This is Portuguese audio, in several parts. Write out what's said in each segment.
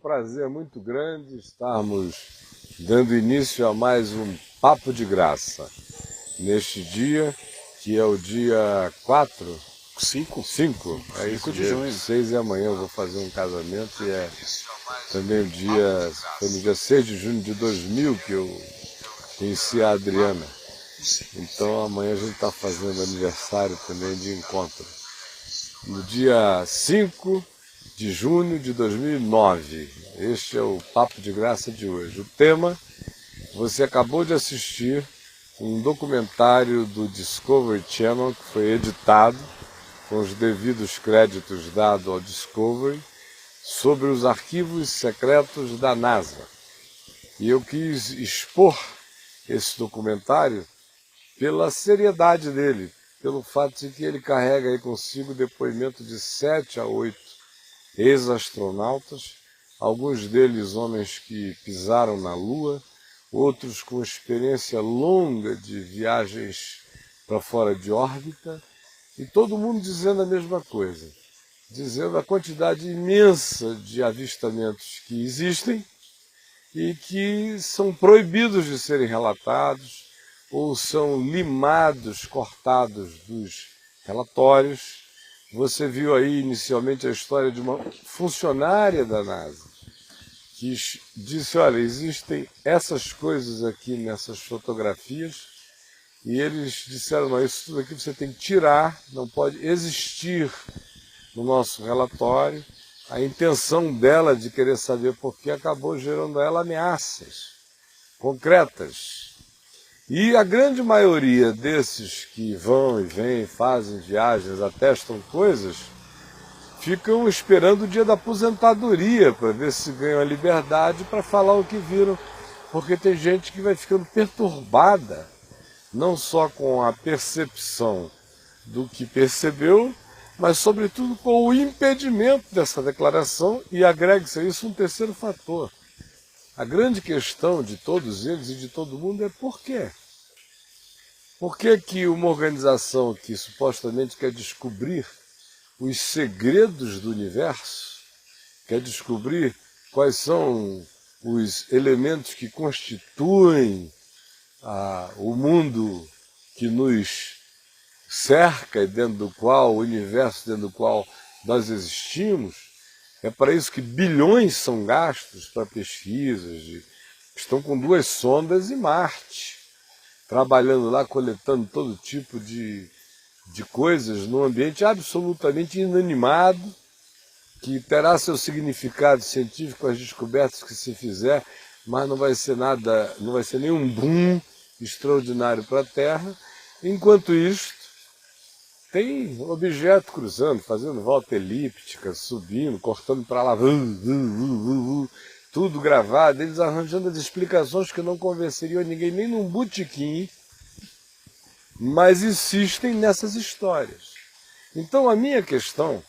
prazer muito grande estarmos dando início a mais um Papo de Graça. Neste dia, que é o dia 4? 5? 5? É isso de junho. 6 e amanhã eu vou fazer um casamento e é também o dia, foi no dia 6 de junho de 2000 que eu conheci a Adriana. Então amanhã a gente está fazendo aniversário também de encontro. No dia 5 de junho de 2009. Este é o Papo de Graça de hoje. O tema, você acabou de assistir um documentário do Discovery Channel que foi editado com os devidos créditos dados ao Discovery sobre os arquivos secretos da NASA. E eu quis expor esse documentário pela seriedade dele, pelo fato de que ele carrega aí consigo depoimento de 7 a 8 ex-astronautas, alguns deles homens que pisaram na Lua, outros com experiência longa de viagens para fora de órbita, e todo mundo dizendo a mesma coisa, dizendo a quantidade imensa de avistamentos que existem e que são proibidos de serem relatados ou são limados, cortados dos relatórios. Você viu aí inicialmente a história de uma funcionária da NASA que disse, olha, existem essas coisas aqui nessas fotografias e eles disseram, não, isso tudo aqui você tem que tirar, não pode existir no nosso relatório. A intenção dela de querer saber por que acabou gerando a ela ameaças concretas. E a grande maioria desses que vão e vêm, fazem viagens, atestam coisas, ficam esperando o dia da aposentadoria para ver se ganham a liberdade para falar o que viram, porque tem gente que vai ficando perturbada, não só com a percepção do que percebeu, mas sobretudo com o impedimento dessa declaração, e agrega-se a isso um terceiro fator. A grande questão de todos eles e de todo mundo é por quê? Por que que uma organização que supostamente quer descobrir os segredos do universo, quer descobrir quais são os elementos que constituem o mundo que nos cerca e dentro do qual, o universo dentro do qual nós existimos, é para isso que bilhões são gastos para pesquisas, estão com 2 sondas em Marte, trabalhando lá, coletando todo tipo de coisas num ambiente absolutamente inanimado, que terá seu significado científico, as descobertas que se fizer, mas não vai ser nada, não vai ser nenhum boom extraordinário para a Terra. Enquanto isto, tem objeto cruzando, fazendo volta elíptica, subindo, cortando para lá, tudo gravado, eles arranjando as explicações que não convenceriam ninguém nem num botequim, mas insistem nessas histórias. Então a minha questão,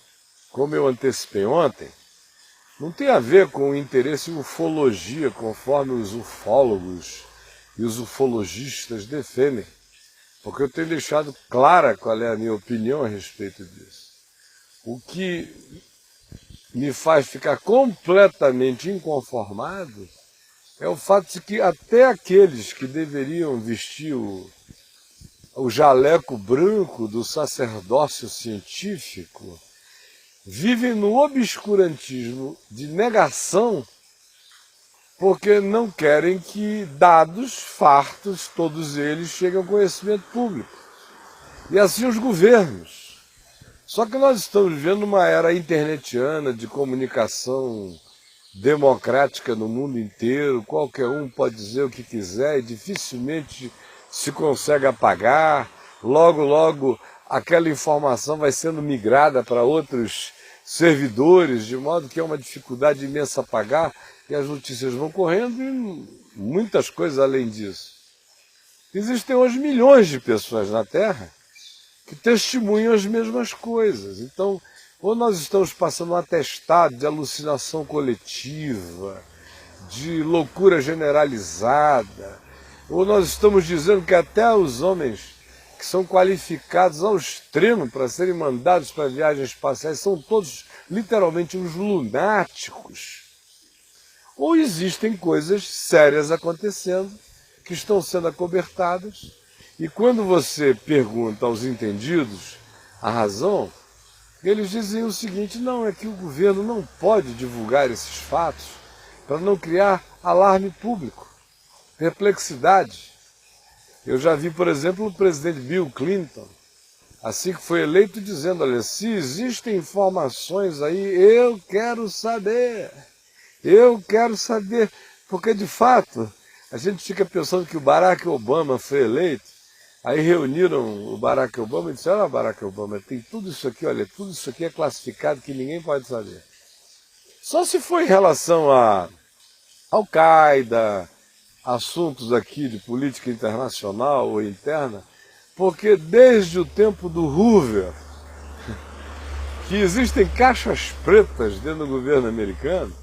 como eu antecipei ontem, não tem a ver com o interesse em ufologia, conforme os ufólogos e os ufologistas defendem, porque eu tenho deixado clara qual é a minha opinião a respeito disso. O que me faz ficar completamente inconformado é o fato de que até aqueles que deveriam vestir o jaleco branco do sacerdócio científico vivem no obscurantismo de negação porque não querem que dados, fartos, todos eles, cheguem ao conhecimento público. E assim os governos. Só que nós estamos vivendo uma era internetiana de comunicação democrática no mundo inteiro, qualquer um pode dizer o que quiser e dificilmente se consegue apagar. Logo, logo, aquela informação vai sendo migrada para outros servidores, de modo que é uma dificuldade imensa apagar, e as notícias vão correndo e muitas coisas além disso. Existem hoje milhões de pessoas na Terra que testemunham as mesmas coisas. Então, ou nós estamos passando um atestado de alucinação coletiva, de loucura generalizada, ou nós estamos dizendo que até os homens que são qualificados ao extremo para serem mandados para viagens espaciais são todos literalmente uns lunáticos. ou existem coisas sérias acontecendo, que estão sendo acobertadas, e quando você pergunta aos entendidos a razão, eles dizem o seguinte: não, é que o governo não pode divulgar esses fatos para não criar alarme público, perplexidade. Eu já vi, por exemplo, o presidente Bill Clinton, assim que foi eleito, dizendo: olha, se existem informações aí, eu quero saber, porque de fato a gente fica pensando que o Barack Obama foi eleito, aí reuniram o Barack Obama e disseram: olha, Barack Obama, tem tudo isso aqui, olha, tudo isso aqui é classificado que ninguém pode saber. Só se for em relação a Al-Qaeda, assuntos aqui de política internacional ou interna, porque desde o tempo do Hoover, que existem caixas pretas dentro do governo americano,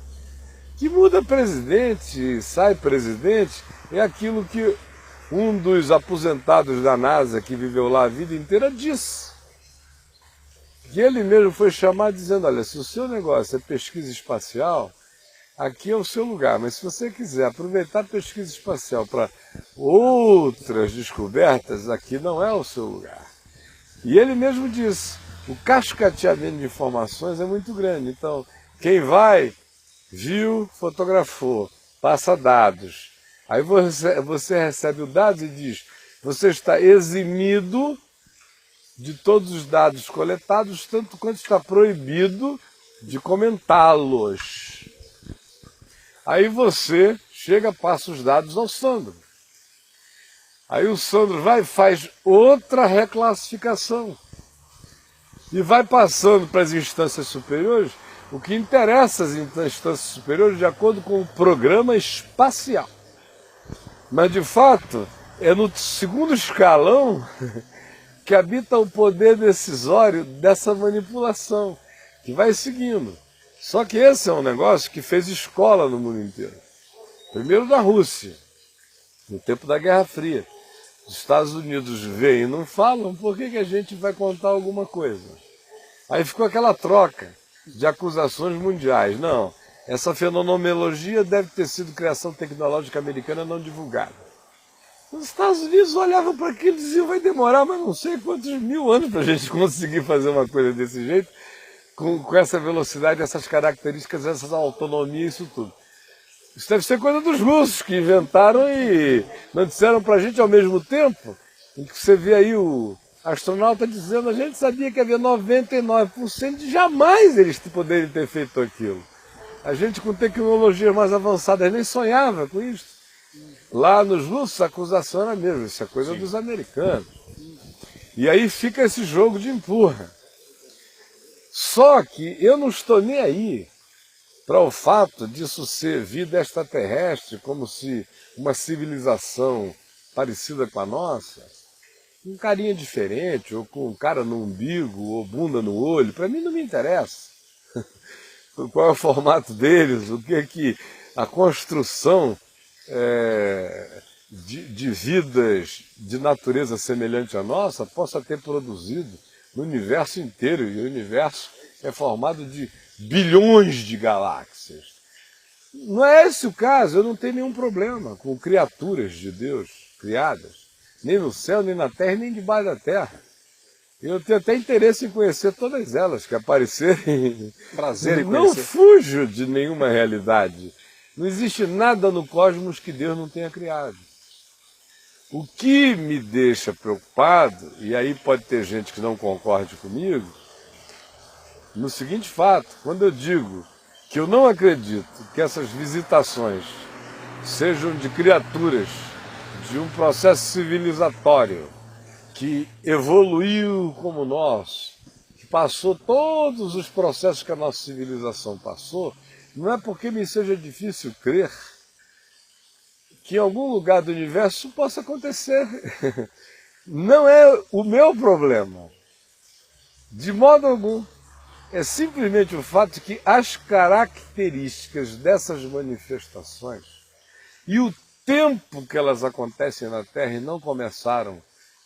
que muda presidente, sai presidente, é aquilo que um dos aposentados da NASA, que viveu lá a vida inteira, disse. Que ele mesmo foi chamado dizendo: olha, se o seu negócio é pesquisa espacial, aqui é o seu lugar, mas se você quiser aproveitar a pesquisa espacial para outras descobertas, aqui não é o seu lugar. E ele mesmo disse: o cascateamento de informações é muito grande, então quem vai, viu, fotografou, passa dados. Aí você recebe o dado e diz: você está eximido de todos os dados coletados, tanto quanto está proibido de comentá-los. Aí você chega, passa os dados ao Sandro. Aí o Sandro vai e faz outra reclassificação. E vai passando para as instâncias superiores o que interessa às instâncias superiores de acordo com o programa espacial. Mas, de fato, é no segundo escalão que habita o poder decisório dessa manipulação, que vai seguindo. Só que esse é um negócio que fez escola no mundo inteiro. Primeiro na Rússia, no tempo da Guerra Fria. Os Estados Unidos veem e não falam, por que a gente vai contar alguma coisa? Aí ficou aquela troca de acusações mundiais. Não, essa fenomenologia deve ter sido criação tecnológica americana não divulgada. Os Estados Unidos olhavam para aquilo e diziam: vai demorar, mas não sei quantos mil anos para a gente conseguir fazer uma coisa desse jeito, com essa velocidade, essas características, essa autonomia, isso tudo. Isso deve ser coisa dos russos que inventaram e não disseram para a gente ao mesmo tempo, em que você vê aí o astronauta dizendo: a gente sabia que havia 99% de jamais eles poderiam ter feito aquilo. A gente, com tecnologias mais avançadas, nem sonhava com isso. Lá nos russos a acusação era mesmo: isso é coisa dos americanos. E aí fica esse jogo de empurra. Só que eu não estou nem aí para o fato disso ser vida extraterrestre, como se uma civilização parecida com a nossa, com carinha diferente, ou com cara no umbigo, ou bunda no olho, para mim não me interessa. Qual é o formato deles, o que é que a construção de vidas de natureza semelhante à nossa possa ter produzido no universo inteiro, e o universo é formado de bilhões de galáxias. Não é esse o caso, eu não tenho nenhum problema com criaturas de Deus criadas, nem no céu, nem na terra, nem debaixo da terra. Eu tenho até interesse em conhecer todas elas que aparecerem. Prazer em conhecer. Não fujo de nenhuma realidade. Não existe nada no cosmos que Deus não tenha criado. O que me deixa preocupado, e aí pode ter gente que não concorde comigo, no seguinte fato: quando eu digo que eu não acredito que essas visitações sejam de criaturas de um processo civilizatório que evoluiu como nós, que passou todos os processos que a nossa civilização passou, não é porque me seja difícil crer que em algum lugar do universo isso possa acontecer. Não é o meu problema, de modo algum. É simplesmente o fato de que as características dessas manifestações e o tempo que elas acontecem na Terra, e não começaram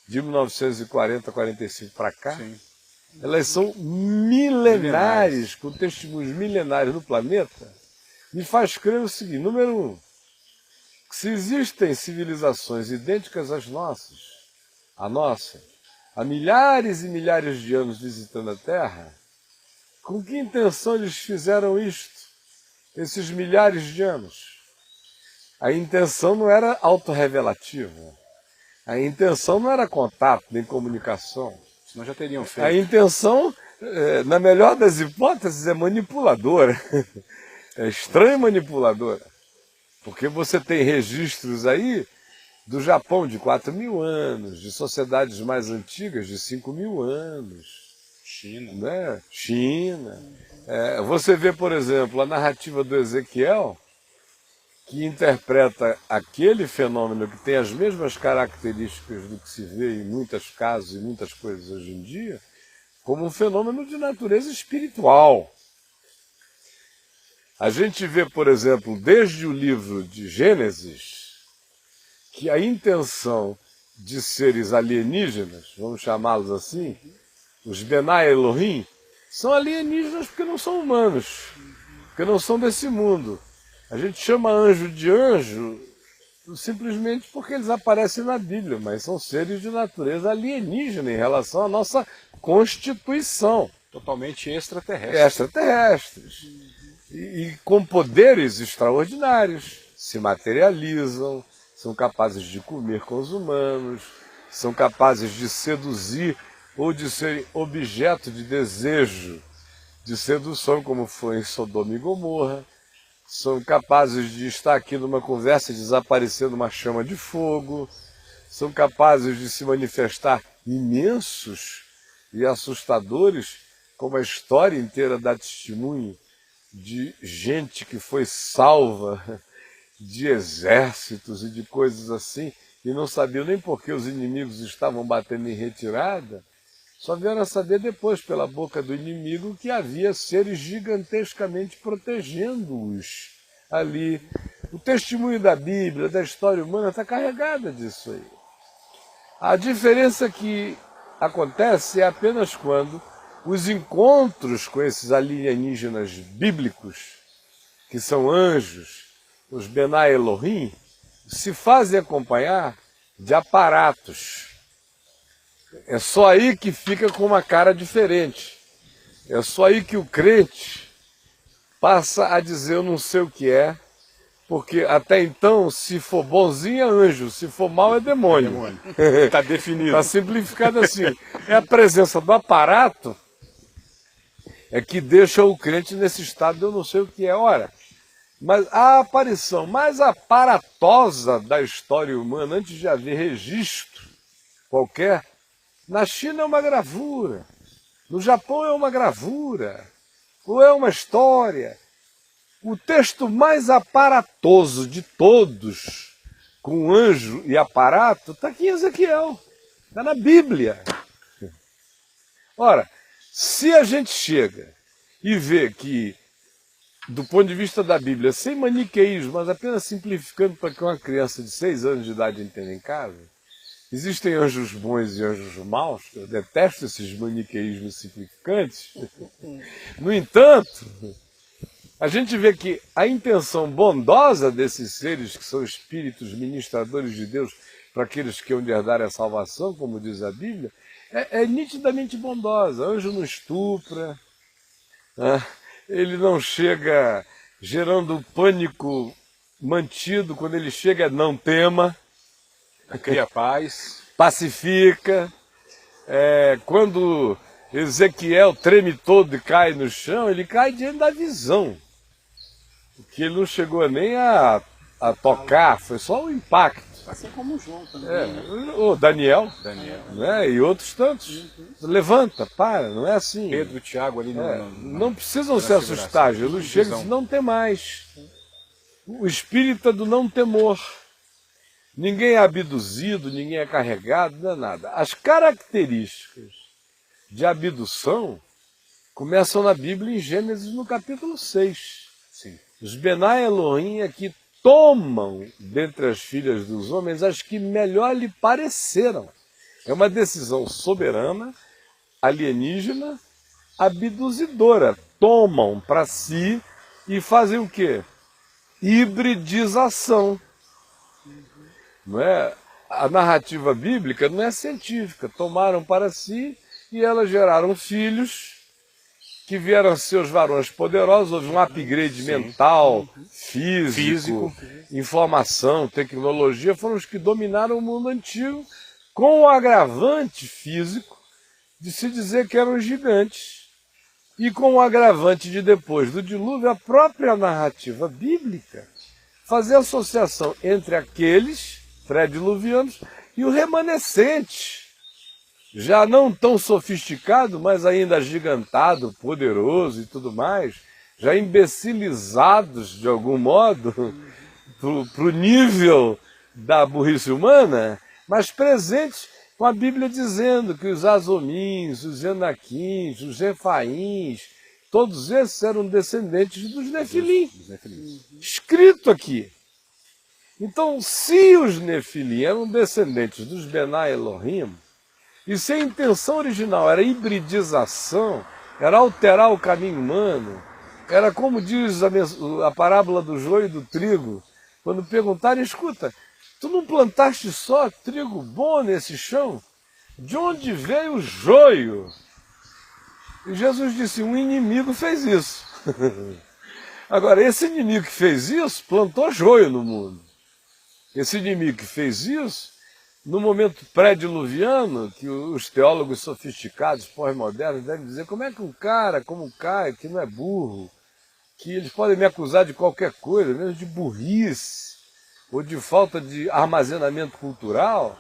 de 1940, 45 para cá, sim, elas são milenares, com testemunhos milenares no planeta, me faz crer o seguinte: número um, que se existem civilizações idênticas às nossas, a nossa, há milhares e milhares de anos visitando a Terra, com que intenção eles fizeram isto, esses milhares de anos? A intenção não era autorrevelativa, a intenção não era contato nem comunicação. Senão já teriam feito. A intenção, na melhor das hipóteses, é manipuladora, é estranha e manipuladora, porque você tem registros aí do Japão de 4.000 anos, de sociedades mais antigas de 5.000 anos. China. Né? China. Você vê, por exemplo, a narrativa do Ezequiel, que interpreta aquele fenômeno que tem as mesmas características do que se vê em muitos casos e muitas coisas hoje em dia, como um fenômeno de natureza espiritual. A gente vê, por exemplo, desde o livro de Gênesis, que a intenção de seres alienígenas, vamos chamá-los assim, os Benai Elohim, são alienígenas porque não são humanos, porque não são desse mundo. A gente chama anjo de anjo simplesmente porque eles aparecem na Bíblia, mas são seres de natureza alienígena em relação à nossa constituição. Totalmente extraterrestres. Extraterrestres. E com poderes extraordinários, se materializam, são capazes de comer com os humanos, são capazes de seduzir ou de serem objeto de desejo, de sedução, como foi em Sodoma e Gomorra. São capazes de estar aqui numa conversa e desaparecer numa chama de fogo. São capazes de se manifestar imensos e assustadores, como a história inteira dá testemunho de gente que foi salva de exércitos e de coisas assim, e não sabiam nem por que os inimigos estavam batendo em retirada. Só vieram a saber depois, pela boca do inimigo, que havia seres gigantescamente protegendo-os ali. O testemunho da Bíblia, da história humana, está carregada disso aí. A diferença que acontece é apenas quando os encontros com esses alienígenas bíblicos, que são anjos, os Benai Elohim, se fazem acompanhar de aparatos. É só aí que fica com uma cara diferente. É só aí que o crente passa a dizer eu não sei o que é, porque até então, se for bonzinho é anjo, se for mal é demônio. Está definido. Está simplificado assim. É a presença do aparato é que deixa o crente nesse estado de eu não sei o que é. Ora, mas a aparição mais aparatosa da história humana, antes de haver registro qualquer, na China é uma gravura, no Japão é uma gravura, ou é uma história. O texto mais aparatoso de todos, com anjo e aparato, está aqui em Ezequiel, está na Bíblia. Ora, se a gente chega e vê que, do ponto de vista da Bíblia, sem maniqueísmo, mas apenas simplificando para que uma criança de 6 anos de idade entenda em casa, existem anjos bons e anjos maus, eu detesto esses maniqueísmos simplificantes. No entanto, a gente vê que a intenção bondosa desses seres, que são espíritos ministradores de Deus para aqueles que hão de herdar a salvação, como diz a Bíblia, é nitidamente bondosa. Anjo não estupra, né? Ele não chega gerando pânico mantido, quando ele chega não tema, Cria paz, pacifica. Quando Ezequiel treme todo e cai no chão, ele cai diante da visão, que ele não chegou nem a tocar, foi só um impacto. assim como o João também. O Daniel, né? E outros tantos. Levanta, para, não é assim. Pedro, Tiago ali não precisam se assustar, Jesus chega e diz, não tem mais. O espírito é do não temor. Ninguém é abduzido, ninguém é carregado, não é nada. As características de abdução começam na Bíblia em Gênesis no capítulo 6. Sim. Os Benai Elohim é que tomam dentre as filhas dos homens as que melhor lhe pareceram. É uma decisão soberana, alienígena, abduzidora. Tomam para si e fazem o quê? hibridização. Não é? A narrativa bíblica não é científica. Tomaram para si e elas geraram filhos que vieram a ser os varões poderosos. Houve um upgrade mental, físico, informação, tecnologia. Foram os que dominaram o mundo antigo, com o agravante físico de se dizer que eram gigantes. E com o agravante de depois do dilúvio, a própria narrativa bíblica fazer associação entre aqueles pré-diluvianos e o remanescente, já não tão sofisticado, mas ainda agigantado, poderoso e tudo mais, já imbecilizados de algum modo para o nível da burrice humana, mas presentes com a Bíblia dizendo que os Azomins, os Enaquins, os Refaíns, todos esses eram descendentes dos Nefilim. Escrito aqui. Então, se os Nefilim eram descendentes dos Benai Elohim, e se a intenção original era hibridização, era alterar o caminho humano, era como diz a parábola do joio e do trigo, quando perguntarem, escuta, tu não plantaste só trigo bom nesse chão? De onde veio o joio? E Jesus disse, um inimigo fez isso. Agora, esse inimigo que fez isso, plantou joio no mundo. Esse inimigo que fez isso, no momento pré-diluviano, que os teólogos sofisticados, pós-modernos, devem dizer, como é que um cara como o Caio, que não é burro, que eles podem me acusar de qualquer coisa, mesmo de burrice, ou de falta de armazenamento cultural,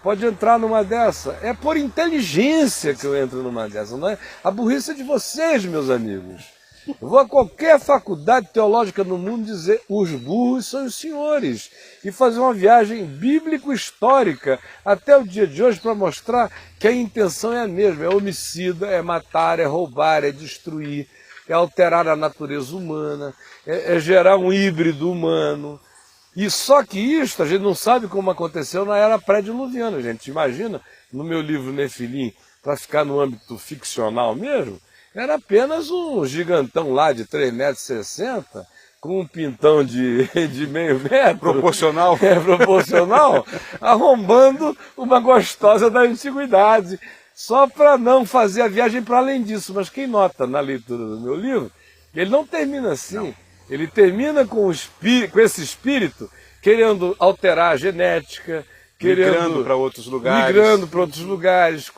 pode entrar numa dessa. É por inteligência que eu entro numa dessa, não é? A burrice é de vocês, meus amigos. Eu vou a qualquer faculdade teológica no mundo dizer os burros são os senhores e fazer uma viagem bíblico-histórica até o dia de hoje para mostrar que a intenção é a mesma, é homicida, é matar, é roubar, é destruir, é alterar a natureza humana, é gerar um híbrido humano. E só que isso a gente não sabe como aconteceu na era pré-diluviana, gente. Imagina, no meu livro Nefilim, para ficar no âmbito ficcional mesmo, era apenas um gigantão lá de 3,60 m, com um pintão de meio metro. Proporcional. Proporcional, arrombando uma gostosa da antiguidade, só para não fazer a viagem para além disso. Mas quem nota na leitura do meu livro, ele não termina assim. Não. Ele termina com esse espírito querendo alterar a genética, migrando para outros lugares,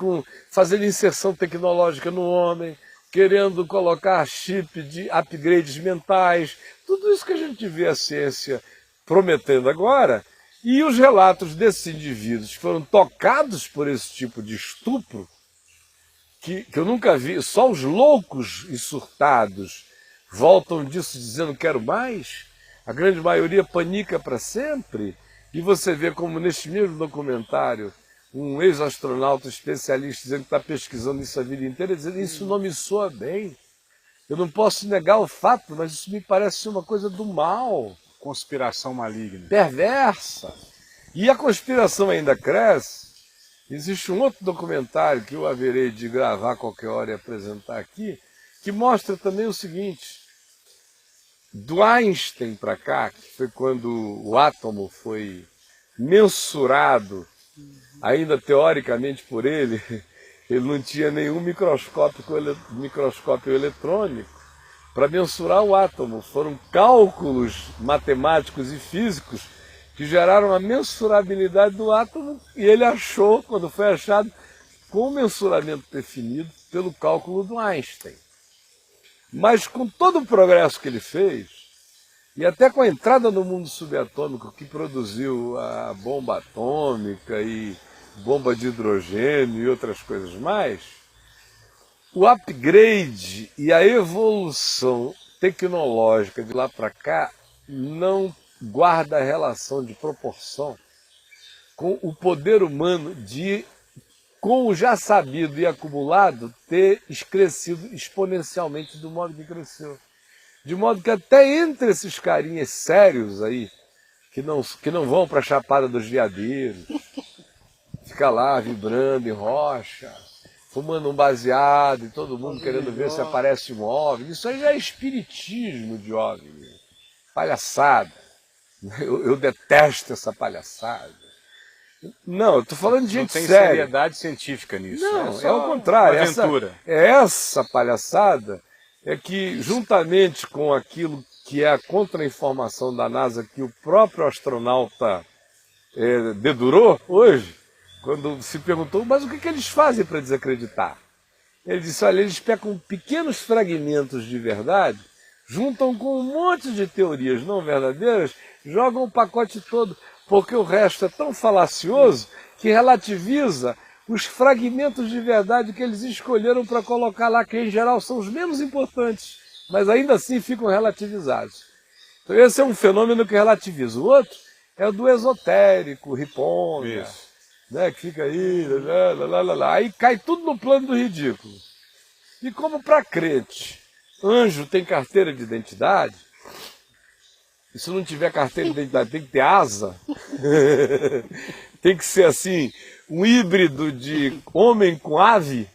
fazendo inserção tecnológica no homem, querendo colocar chip de upgrades mentais, tudo isso que a gente vê a ciência prometendo agora, e os relatos desses indivíduos que foram tocados por esse tipo de estupro, que eu nunca vi, só os loucos e surtados voltam disso dizendo quero mais, a grande maioria panica para sempre, e você vê como neste mesmo documentário, um ex-astronauta especialista dizendo que está pesquisando isso a vida inteira, dizendo isso não me soa bem. Eu não posso negar o fato, mas isso me parece ser uma coisa do mal. Conspiração maligna. Perversa. E a conspiração ainda cresce. Existe um outro documentário que eu haverei de gravar a qualquer hora e apresentar aqui, que mostra também o seguinte, do Einstein para cá, que foi quando o átomo foi mensurado, ainda teoricamente por ele não tinha nenhum microscópio eletrônico para mensurar o átomo. Foram cálculos matemáticos e físicos que geraram a mensurabilidade do átomo e ele achou, quando foi achado, com o mensuramento definido pelo cálculo do Einstein. Mas com todo o progresso que ele fez, e até com a entrada no mundo subatômico que produziu a bomba atômica e bomba de hidrogênio e outras coisas mais, o upgrade e a evolução tecnológica de lá para cá não guarda relação de proporção com o poder humano de, com o já sabido e acumulado, ter crescido exponencialmente do modo que cresceu. De modo que até entre esses carinhas sérios aí, que não vão para a Chapada dos Veadeiros, fica lá vibrando em rocha, fumando um baseado e todo mundo querendo ver se aparece um OVNI. Isso aí já é espiritismo de OVNI. palhaçada. Eu detesto essa palhaçada. Não, eu estou falando de gente séria. Não tem seriedade científica nisso. Não, é o contrário. Aventura. Essa palhaçada é que, juntamente com aquilo que é a contra-informação da NASA, que o próprio astronauta dedurou hoje, quando se perguntou, mas o que eles fazem para desacreditar? Ele disse, olha, eles pegam pequenos fragmentos de verdade, juntam com um monte de teorias não verdadeiras, jogam o pacote todo, porque o resto é tão falacioso que relativiza os fragmentos de verdade que eles escolheram para colocar lá, que em geral são os menos importantes, mas ainda assim ficam relativizados. Então esse é um fenômeno que relativiza. O outro é o do esotérico, riponga, né, que fica aí, aí cai tudo no plano do ridículo. E como para crente, anjo tem carteira de identidade, e se não tiver carteira de identidade tem que ter asa, tem que ser assim, um híbrido de homem com ave,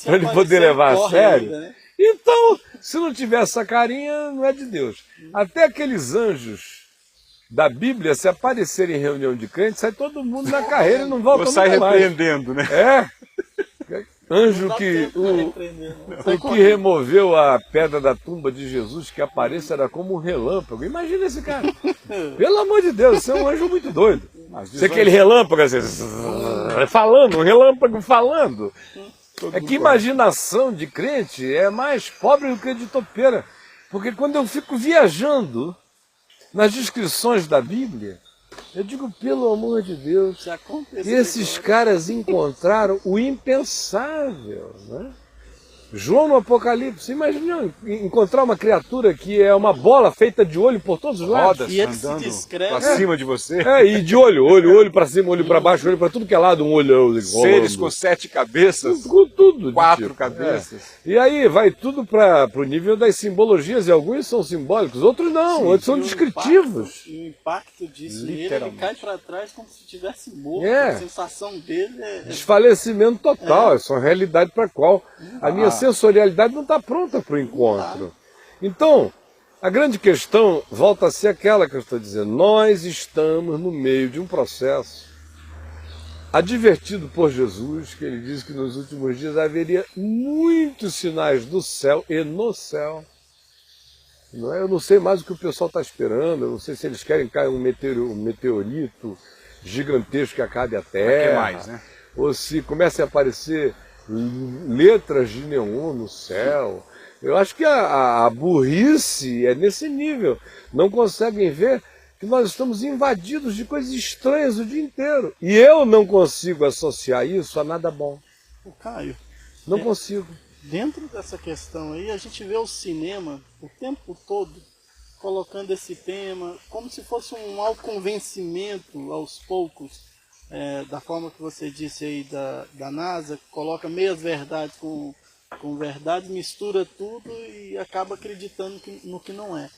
para ele poder levar a sério. Ainda, né? Então, se não tiver essa carinha, não é de Deus. Até aqueles anjos da Bíblia, se aparecerem em reunião de crentes, sai todo mundo na carreira e não volta nunca mais. Sai repreendendo, né? Anjo que o que removeu a pedra da tumba de Jesus, que apareça era como um relâmpago. Imagina esse cara. Pelo amor de Deus, você é um anjo muito doido. Você é aquele relâmpago assim, falando, um relâmpago falando. É que imaginação de crente é mais pobre do que de topeira. Porque quando eu fico viajando nas descrições da Bíblia, eu digo, pelo amor de Deus, esses caras encontraram o impensável, né? João no Apocalipse, imagina encontrar uma criatura que é uma bola feita de olho por todos os lados. Rodas, andando para cima de você. E de olho para cima, olho para baixo, olho para tudo que é lado, um olhão. Seres com 7 cabeças, com tudo 4 cabeças. E aí vai tudo para o nível das simbologias, e alguns são simbólicos, outros não, outros são descritivos. O impacto disso ele cai para trás como se estivesse morto, a sensação dele é... Desfalecimento total, essa é uma realidade para a qual a minha sensorialidade não está pronta para o encontro. Então, a grande questão volta a ser aquela que eu estou dizendo. Nós estamos no meio de um processo advertido por Jesus, que ele diz que nos últimos dias haveria muitos sinais do céu e no céu. Eu não sei mais o que o pessoal está esperando, eu não sei se eles querem cair um meteorito gigantesco que acabe a Terra, que mais, né? Ou se comecem a aparecer letras de neon no céu. Eu acho que a burrice é nesse nível. Não conseguem ver que nós estamos invadidos de coisas estranhas o dia inteiro. E eu não consigo associar isso a nada bom. O Caio, não consigo. Dentro dessa questão aí, a gente vê o cinema o tempo todo colocando esse tema como se fosse um autoconvencimento aos poucos. Da forma que você disse aí da NASA, coloca meias verdades com verdade, mistura tudo e acaba acreditando no que não é.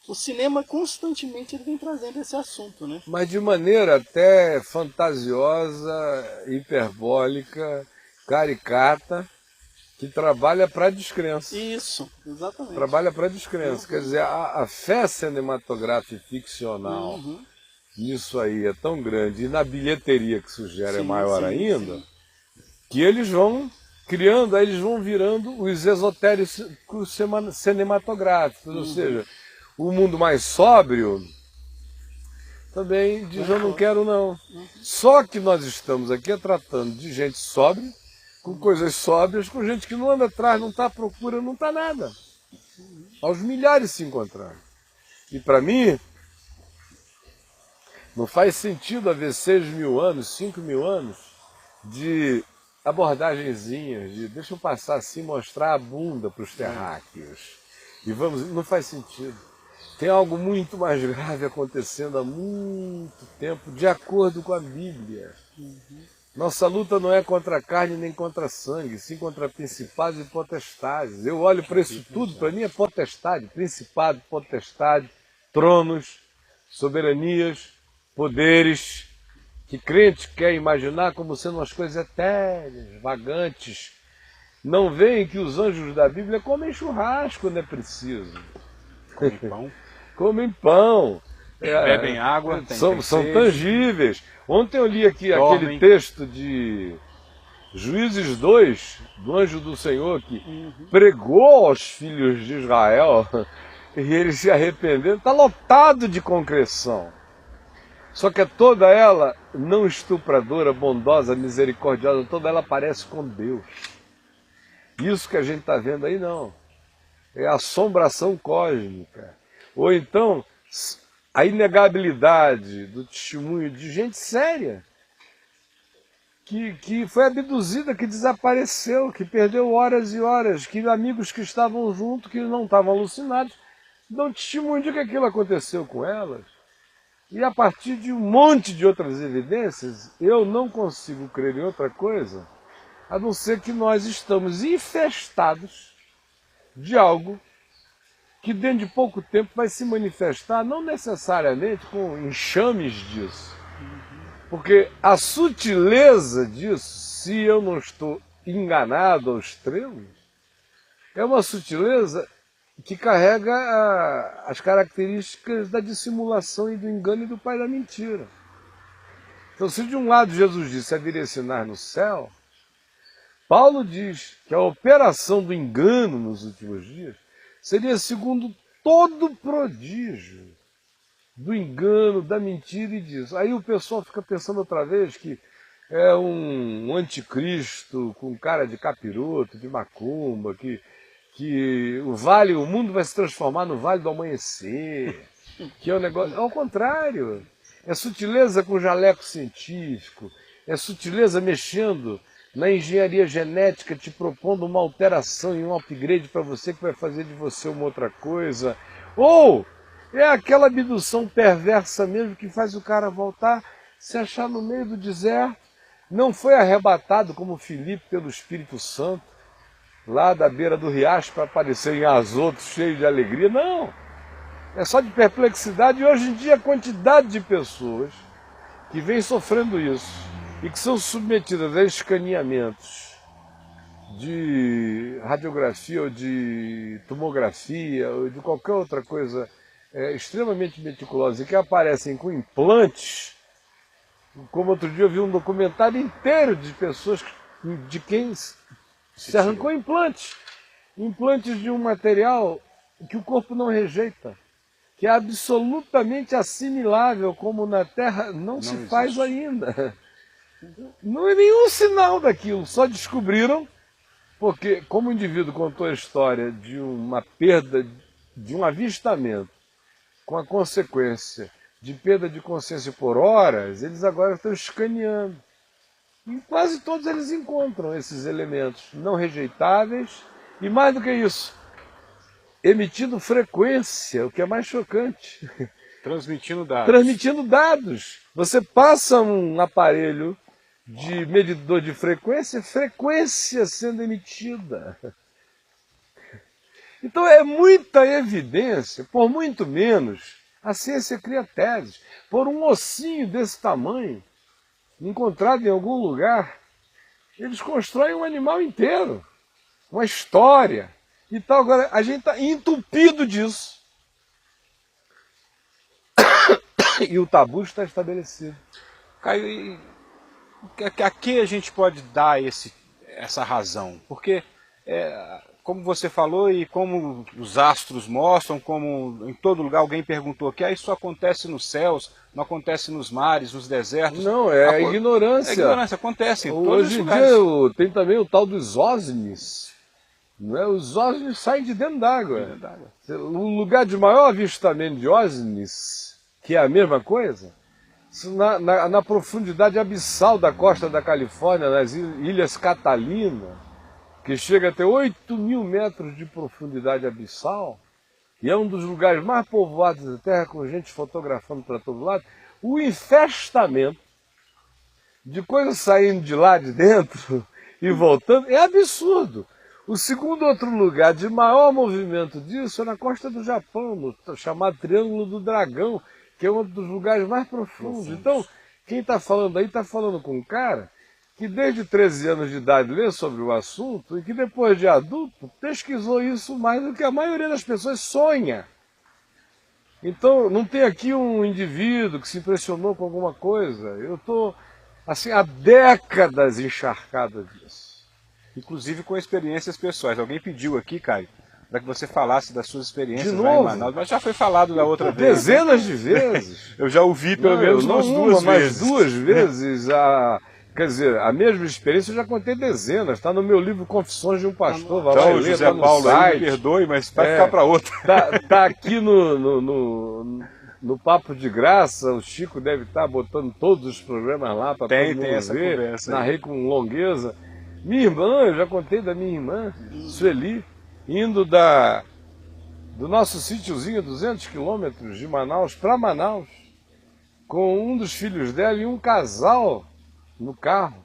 O cinema constantemente ele vem trazendo esse assunto, né? Mas de maneira até fantasiosa, hiperbólica, caricata, que trabalha para a descrença. Isso, exatamente. Trabalha para a descrença. Quer dizer, a fé cinematográfica e ficcional nisso aí é tão grande, e na bilheteria que sugere é maior ainda, que eles vão criando, aí eles vão virando os esotéricos cinematográficos, ou seja, o mundo mais sóbrio também diz, eu não quero não. Só que nós estamos aqui tratando de gente sóbria, com coisas sóbrias, com gente que não anda atrás, não está à procura, não está nada. Aos milhares se encontrando. E para mim, não faz sentido haver 6.000 anos, 5.000 anos de abordagenzinhas, de deixa eu passar assim, mostrar a bunda para os terráqueos. E vamos, não faz sentido. Tem algo muito mais grave acontecendo há muito tempo, de acordo com a Bíblia. Nossa luta não é contra a carne nem contra sangue, sim contra principados e potestades. Eu olho para isso tudo, para mim é potestade, principado, potestade, tronos, soberanias, poderes, que crente quer imaginar como sendo umas coisas etéreas, vagantes. Não veem que os anjos da Bíblia comem churrasco quando é preciso. Comem pão. comem pão. Bebem água, são tangíveis. Ontem eu li aqui aquele texto de Juízes 2, do anjo do Senhor, que pregou aos filhos de Israel e eles se arrependeram. Está lotado de concreção. Só que é toda ela não estupradora, bondosa, misericordiosa, toda ela parece com Deus. Isso que a gente está vendo aí não. É assombração cósmica. Ou então, a inegabilidade do testemunho de gente séria, que foi abduzida, que desapareceu, que perdeu horas e horas, que amigos que estavam juntos, que não estavam alucinados, dão testemunho de que aquilo aconteceu com elas. E a partir de um monte de outras evidências, eu não consigo crer em outra coisa, a não ser que nós estamos infestados de algo que dentro de pouco tempo vai se manifestar, não necessariamente com enxames disso. Porque a sutileza disso, se eu não estou enganado ao extremo, é uma sutileza que carrega as características da dissimulação e do engano e do pai da mentira. Então, se de um lado Jesus disse haveria ensinar no céu, Paulo diz que a operação do engano nos últimos dias seria segundo todo prodígio do engano, da mentira e disso. Aí o pessoal fica pensando outra vez que é um anticristo com cara de capiroto, de macumba, que o mundo vai se transformar no Vale do Amanhecer, que é um negócio... Ao contrário, é sutileza com jaleco científico, é sutileza mexendo na engenharia genética, te propondo uma alteração e um upgrade para você que vai fazer de você uma outra coisa. Ou é aquela abdução perversa mesmo que faz o cara voltar, se achar no meio do deserto. Não foi arrebatado como Filipe pelo Espírito Santo, lá da beira do riacho para aparecer em Azoto cheio de alegria. Não, é só de perplexidade. E hoje em dia a quantidade de pessoas que vem sofrendo isso e que são submetidas a escaneamentos de radiografia ou de tomografia ou de qualquer outra coisa extremamente meticulosa e que aparecem com implantes, como outro dia eu vi um documentário inteiro de pessoas de quem se arrancou implantes de um material que o corpo não rejeita, que é absolutamente assimilável, como na Terra não se faz ainda. Não é nenhum sinal daquilo, só descobriram, porque como o indivíduo contou a história de uma perda, de um avistamento, com a consequência de perda de consciência por horas, eles agora estão escaneando. E quase todos eles encontram esses elementos não rejeitáveis e, mais do que isso, emitindo frequência, o que é mais chocante. Transmitindo dados. Transmitindo dados. Você passa um aparelho de medidor de frequência, frequência sendo emitida. Então é muita evidência, por muito menos, a ciência cria teses. Por um ossinho desse tamanho, encontrado em algum lugar, eles constroem um animal inteiro, uma história e tal. Agora, a gente está entupido disso. E o tabu está estabelecido. Caio, e a que a gente pode dar essa razão? Porque, como você falou e como os astros mostram, como em todo lugar alguém perguntou que isso acontece nos céus, não acontece nos mares, nos desertos. Não, é a ignorância. É ignorância, acontece em todos os Hoje em lugares. dia tem também o tal dos OSNIs. Não é? Os OSNIs saem de dentro d'água. O lugar de maior avistamento de OSNIs, que é a mesma coisa, na profundidade abissal da costa da Califórnia, nas Ilhas Catalina, que chega a ter 8.000 metros de profundidade abissal, e é um dos lugares mais povoados da Terra, com gente fotografando para todo lado, o infestamento de coisas saindo de lá de dentro e voltando é absurdo. O segundo outro lugar de maior movimento disso é na costa do Japão, no chamado Triângulo do Dragão, que é um dos lugares mais profundos. Então, quem está falando aí está falando com um cara que desde 13 anos de idade lê sobre o assunto e que depois de adulto pesquisou isso mais do que a maioria das pessoas sonha. Então, não tem aqui um indivíduo que se impressionou com alguma coisa. Eu estou, assim, há décadas encharcado disso. Inclusive com experiências pessoais. Alguém pediu aqui, Caio, para que você falasse das suas experiências De lá em novo? Manaus, mas já foi falado da outra vez. Dezenas de vezes. Eu já ouvi pelo menos não umas uma, duas mas vezes. duas vezes. Quer dizer, a mesma experiência eu já contei dezenas. Está no meu livro Confissões de um Pastor. Vai lá Então, e lê, José tá no Paulo, aí, site. me perdoe, mas vai ficar para outra. Tá aqui no Papo de Graça, o Chico deve estar botando todos os programas lá para todo mundo Tem essa ver. conversa aí. Narrei com longueza. Minha irmã, eu já contei da minha irmã, Sueli, indo do nosso sítiozinho, 200 quilômetros de Manaus para Manaus, com um dos filhos dela e um casal no carro.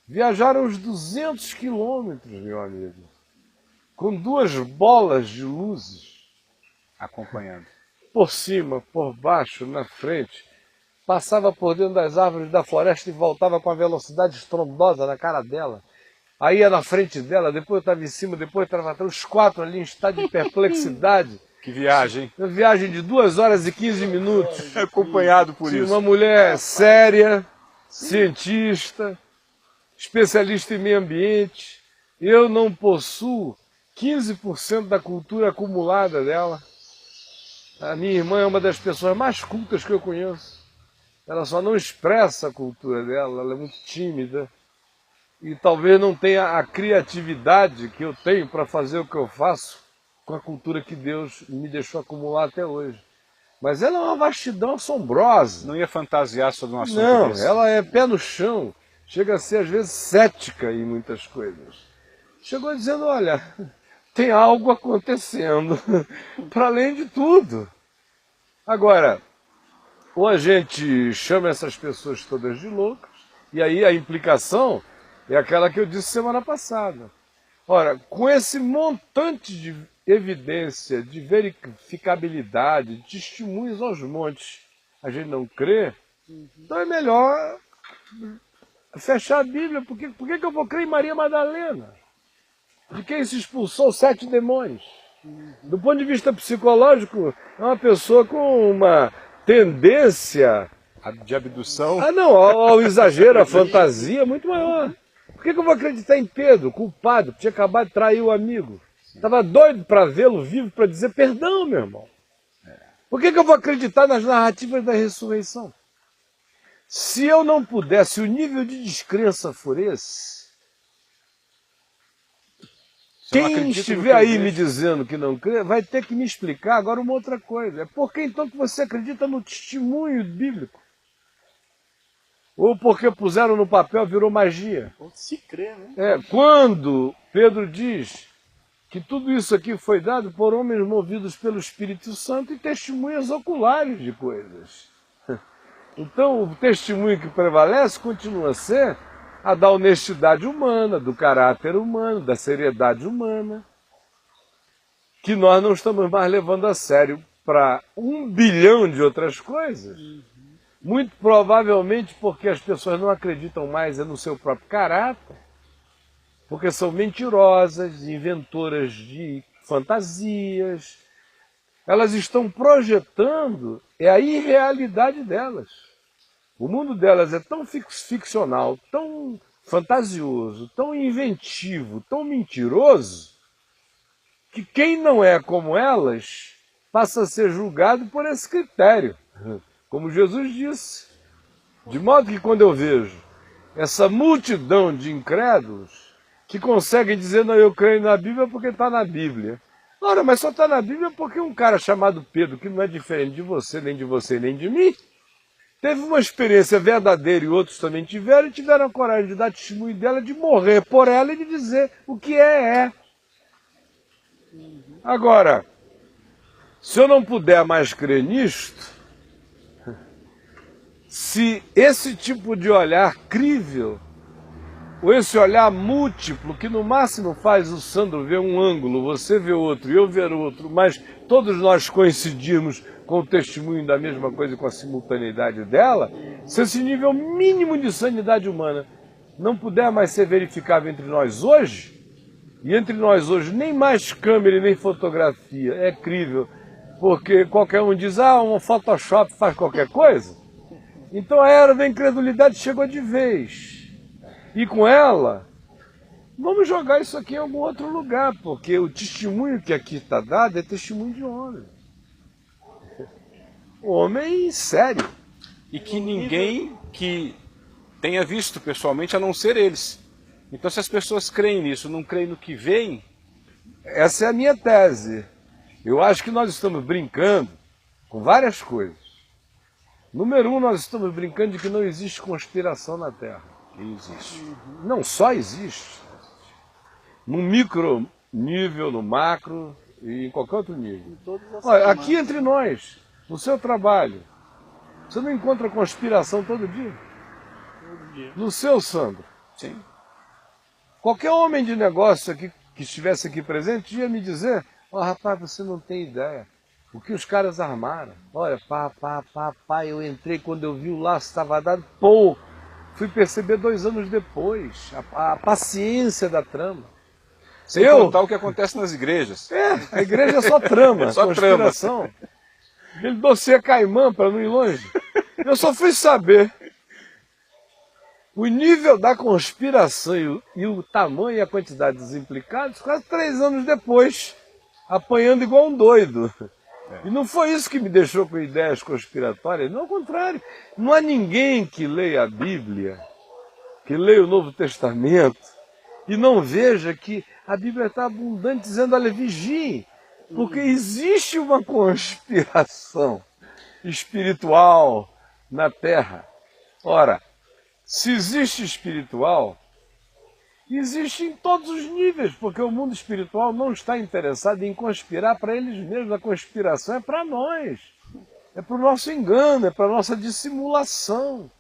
Viajaram os 200 quilômetros, meu amigo, com duas bolas de luzes Acompanhando. por cima, por baixo, na frente. Passava por dentro das árvores da floresta e voltava com a velocidade estrondosa na cara dela. Aí ia na frente dela, depois eu estava em cima, depois estava atrás, os quatro ali em estado de perplexidade. Que viagem, hein? Uma viagem de 2 horas e 15 minutos. Acompanhado por Sim, isso. uma mulher séria, cientista, especialista em meio ambiente. Eu não possuo 15% da cultura acumulada dela. A minha irmã é uma das pessoas mais cultas que eu conheço. Ela só não expressa a cultura dela, ela é muito tímida. E talvez não tenha a criatividade que eu tenho para fazer o que eu faço com a cultura que Deus me deixou acumular até hoje. Mas ela é uma vastidão assombrosa. Não ia fantasiar sobre um assunto Não, desse. ela é pé no chão. Chega a ser, às vezes, cética em muitas coisas. Chegou dizendo, olha, tem algo acontecendo, para além de tudo. Agora, ou a gente chama essas pessoas todas de loucas, e aí a implicação é aquela que eu disse semana passada. Ora, com esse montante de evidência, de verificabilidade, de testemunhos aos montes, a gente não crê, então é melhor fechar a Bíblia. Por que eu vou crer em Maria Madalena? De quem se expulsou 7 demônios? Do ponto de vista psicológico, é uma pessoa com uma tendência De abdução. ao exagero, à fantasia muito maior. Por que eu vou acreditar em Pedro, culpado, que tinha acabado de trair o amigo? Estava doido para vê-lo vivo, para dizer perdão, meu irmão. Por que eu vou acreditar nas narrativas da ressurreição? Se eu não pudesse, o nível de descrença for esse, quem estiver aí me dizendo que não crê, vai ter que me explicar agora uma outra coisa. É por que então que você acredita no testemunho bíblico? Ou porque puseram no papel, virou magia? Ou se crê, né? Quando Pedro diz que tudo isso aqui foi dado por homens movidos pelo Espírito Santo e testemunhas oculares de coisas. Então, o testemunho que prevalece continua a ser a da honestidade humana, do caráter humano, da seriedade humana, que nós não estamos mais levando a sério para 1 bilhão de outras coisas. Muito provavelmente porque as pessoas não acreditam mais no seu próprio caráter, porque são mentirosas, inventoras de fantasias. Elas estão projetando a irrealidade delas. O mundo delas é tão ficcional, tão fantasioso, tão inventivo, tão mentiroso, que quem não é como elas passa a ser julgado por esse critério. Como Jesus disse, de modo que quando eu vejo essa multidão de incrédulos que conseguem dizer, não, eu creio na Bíblia porque está na Bíblia. Ora, mas só está na Bíblia porque um cara chamado Pedro, que não é diferente de você, nem de mim, teve uma experiência verdadeira e outros também tiveram, e tiveram a coragem de dar testemunho dela, de morrer por ela e de dizer o que é. Agora, se eu não puder mais crer nisto, se esse tipo de olhar crível, ou esse olhar múltiplo, que no máximo faz o Sandro ver um ângulo, você ver outro e eu ver outro, mas todos nós coincidirmos com o testemunho da mesma coisa, com a simultaneidade dela, se esse nível mínimo de sanidade humana não puder mais ser verificável entre nós hoje, e entre nós hoje nem mais câmera e nem fotografia é crível, porque qualquer um diz, um Photoshop faz qualquer coisa. Então a era da incredulidade chegou de vez. E com ela, vamos jogar isso aqui em algum outro lugar, porque o testemunho que aqui está dado é testemunho de homem. Homem sério. E que ninguém que tenha visto pessoalmente, a não ser eles. Então se as pessoas creem nisso, não creem no que veem... Essa é a minha tese. Eu acho que nós estamos brincando com várias coisas. Número um, nós estamos brincando de que não existe conspiração na Terra. Existe. Não só existe. No micro nível, no macro e em qualquer outro nível. Em todas as Olha, camadas. aqui entre nós, no seu trabalho, você não encontra conspiração todo dia? Todo dia. No seu, Sandro. Sim. Qualquer homem de negócio aqui, que estivesse aqui presente ia me dizer, rapaz, você não tem ideia. O que os caras armaram? Olha, eu entrei quando eu vi o laço estava dado, fui perceber 2 anos depois, a paciência da trama. Sem contar o que acontece nas igrejas. A igreja é só trama, Só conspiração. Ele dossiê Caimã para não ir longe. Eu só fui saber o nível da conspiração e o tamanho e a quantidade dos implicados quase 3 anos depois, apanhando igual um doido. E não foi isso que me deixou com ideias conspiratórias, não, ao contrário. Não há ninguém que leia a Bíblia, que leia o Novo Testamento, e não veja que a Bíblia está abundante, dizendo, olha, vigiem, porque existe uma conspiração espiritual na Terra. Ora, se existe espiritual, existe em todos os níveis, porque o mundo espiritual não está interessado em conspirar para eles mesmos. A conspiração é para nós, é para o nosso engano, é para a nossa dissimulação,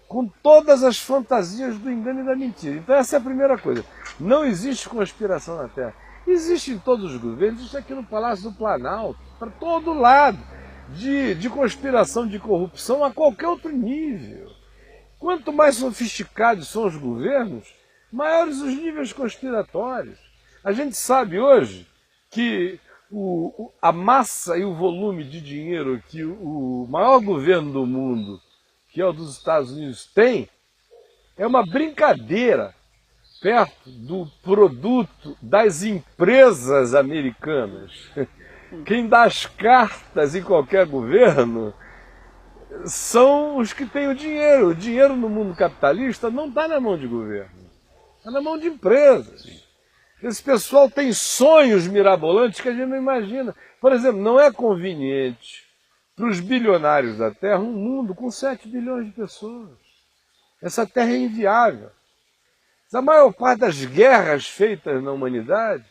com todas as fantasias do engano e da mentira. Então essa é a primeira coisa. Não existe conspiração na Terra. Existe em todos os governos, existe aqui no Palácio do Planalto, para todo lado, de conspiração, de corrupção a qualquer outro nível. Quanto mais sofisticados são os governos, maiores os níveis conspiratórios. A gente sabe hoje que a massa e o volume de dinheiro que o maior governo do mundo, que é o dos Estados Unidos, tem, é uma brincadeira perto do produto das empresas americanas. Quem dá as cartas em qualquer governo são os que têm o dinheiro. O dinheiro no mundo capitalista não está na mão de governo, está na mão de empresas. Esse pessoal tem sonhos mirabolantes que a gente não imagina. Por exemplo, não é conveniente para os bilionários da Terra um mundo com 7 bilhões de pessoas. Essa Terra é inviável. A maior parte das guerras feitas na humanidade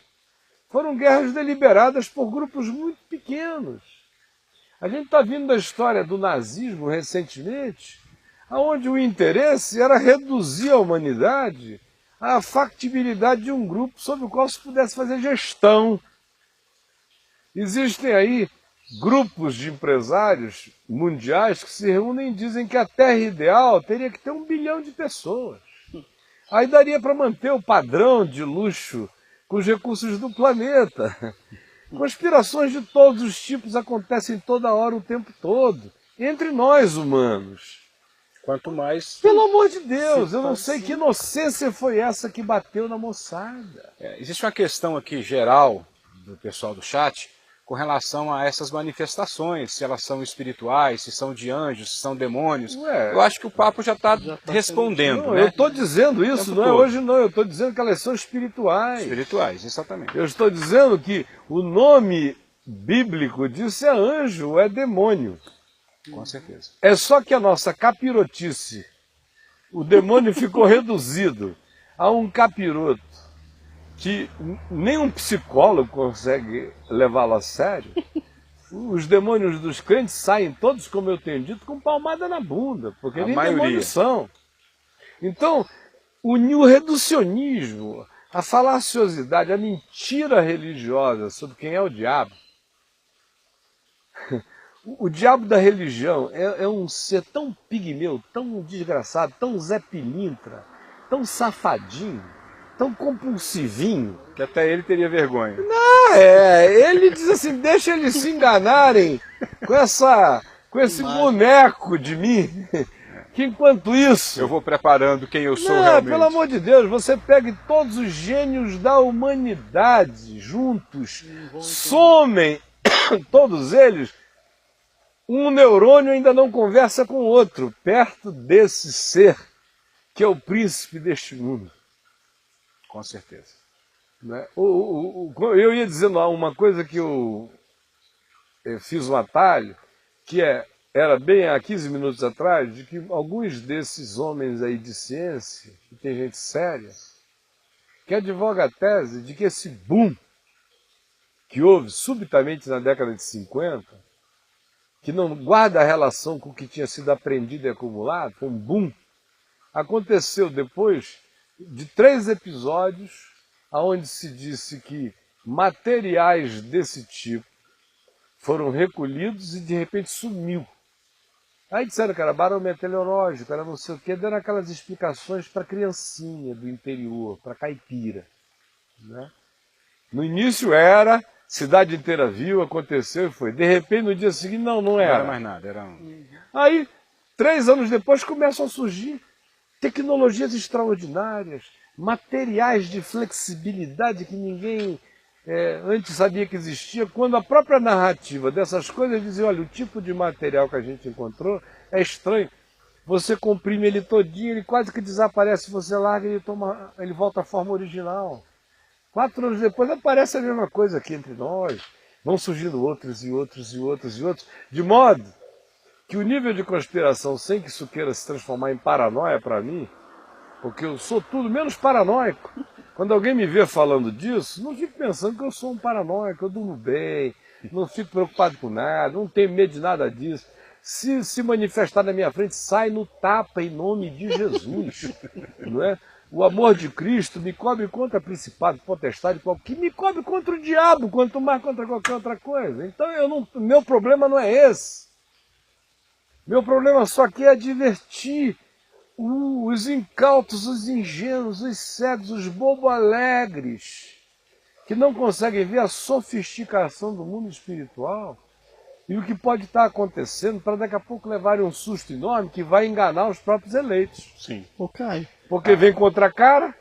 foram guerras deliberadas por grupos muito pequenos. A gente está vindo da história do nazismo recentemente, onde o interesse era reduzir a humanidade à factibilidade de um grupo sobre o qual se pudesse fazer gestão. Existem aí grupos de empresários mundiais que se reúnem e dizem que a Terra ideal teria que ter 1 bilhão de pessoas. Aí daria para manter o padrão de luxo com os recursos do planeta. Conspirações de todos os tipos acontecem toda hora, o tempo todo, entre nós humanos. Quanto mais... Pelo amor de Deus, eu não sei que inocência foi essa que bateu na moçada. Existe uma questão aqui geral do pessoal do chat com relação a essas manifestações, se elas são espirituais, se são de anjos, se são demônios. Eu acho que o papo já está respondendo. Não, né? eu estou dizendo isso, não é hoje não, eu estou dizendo que elas são espirituais. Espirituais, exatamente. Eu estou dizendo que o nome bíblico disso é anjo, é demônio. Com certeza. É só que a nossa capirotice, o demônio ficou reduzido a um capiroto que nenhum psicólogo consegue levá-lo a sério. Os demônios dos crentes saem todos, como eu tenho dito, com palmada na bunda, porque nem demônios são. Então, o reducionismo, a falaciosidade, a mentira religiosa sobre quem é o diabo. O diabo da religião é um ser tão pigmeu, tão desgraçado, tão Zé Pilintra, tão safadinho, tão compulsivinho. Que até ele teria vergonha. Ele diz assim, deixa eles se enganarem com esse boneco de mim, que enquanto isso... Eu vou preparando quem eu sou Não, realmente. pelo amor de Deus, você pegue todos os gênios da humanidade juntos, somem todos eles, um neurônio ainda não conversa com o outro, perto desse ser que é o príncipe deste mundo. Com certeza. Né? Eu ia dizendo uma coisa que eu fiz um atalho, que era bem há 15 minutos atrás, de que alguns desses homens aí de ciência, que tem gente séria, que advoga a tese de que esse boom que houve subitamente na década de 50, que não guarda relação com o que tinha sido aprendido e acumulado, foi um boom, aconteceu depois de 3 episódios onde se disse que materiais desse tipo foram recolhidos e de repente sumiu. Aí disseram que era barão meteorológico, era não sei o quê, deram aquelas explicações para criancinha do interior, para caipira. Né? No início era, cidade inteira viu, aconteceu e foi. De repente no dia seguinte não era. Não era mais nada, era um... Aí, 3 anos depois começam a surgir tecnologias extraordinárias, materiais de flexibilidade que ninguém antes sabia que existia, quando a própria narrativa dessas coisas dizia, olha, o tipo de material que a gente encontrou é estranho. Você comprime ele todinho, ele quase que desaparece, você larga e ele volta à forma original. 4 anos depois aparece a mesma coisa aqui entre nós. Vão surgindo outros e outros e outros e outros, de modo que o nível de conspiração, sem que isso queira se transformar em paranoia para mim, porque eu sou tudo menos paranoico. Quando alguém me vê falando disso, não fico pensando que eu sou um paranoico, eu durmo bem, não fico preocupado com nada, não tenho medo de nada disso. Se manifestar na minha frente, sai no tapa em nome de Jesus. Não é? O amor de Cristo me cobre contra principado, potestade, que me cobre contra o diabo, quanto mais contra qualquer outra coisa. Então meu problema não é esse. Meu problema só aqui é advertir os incautos, os ingênuos, os cegos, os bobo-alegres, que não conseguem ver a sofisticação do mundo espiritual e o que pode estar acontecendo para daqui a pouco levarem um susto enorme que vai enganar os próprios eleitos. Sim. Ô, Caio. Porque vem contra a cara,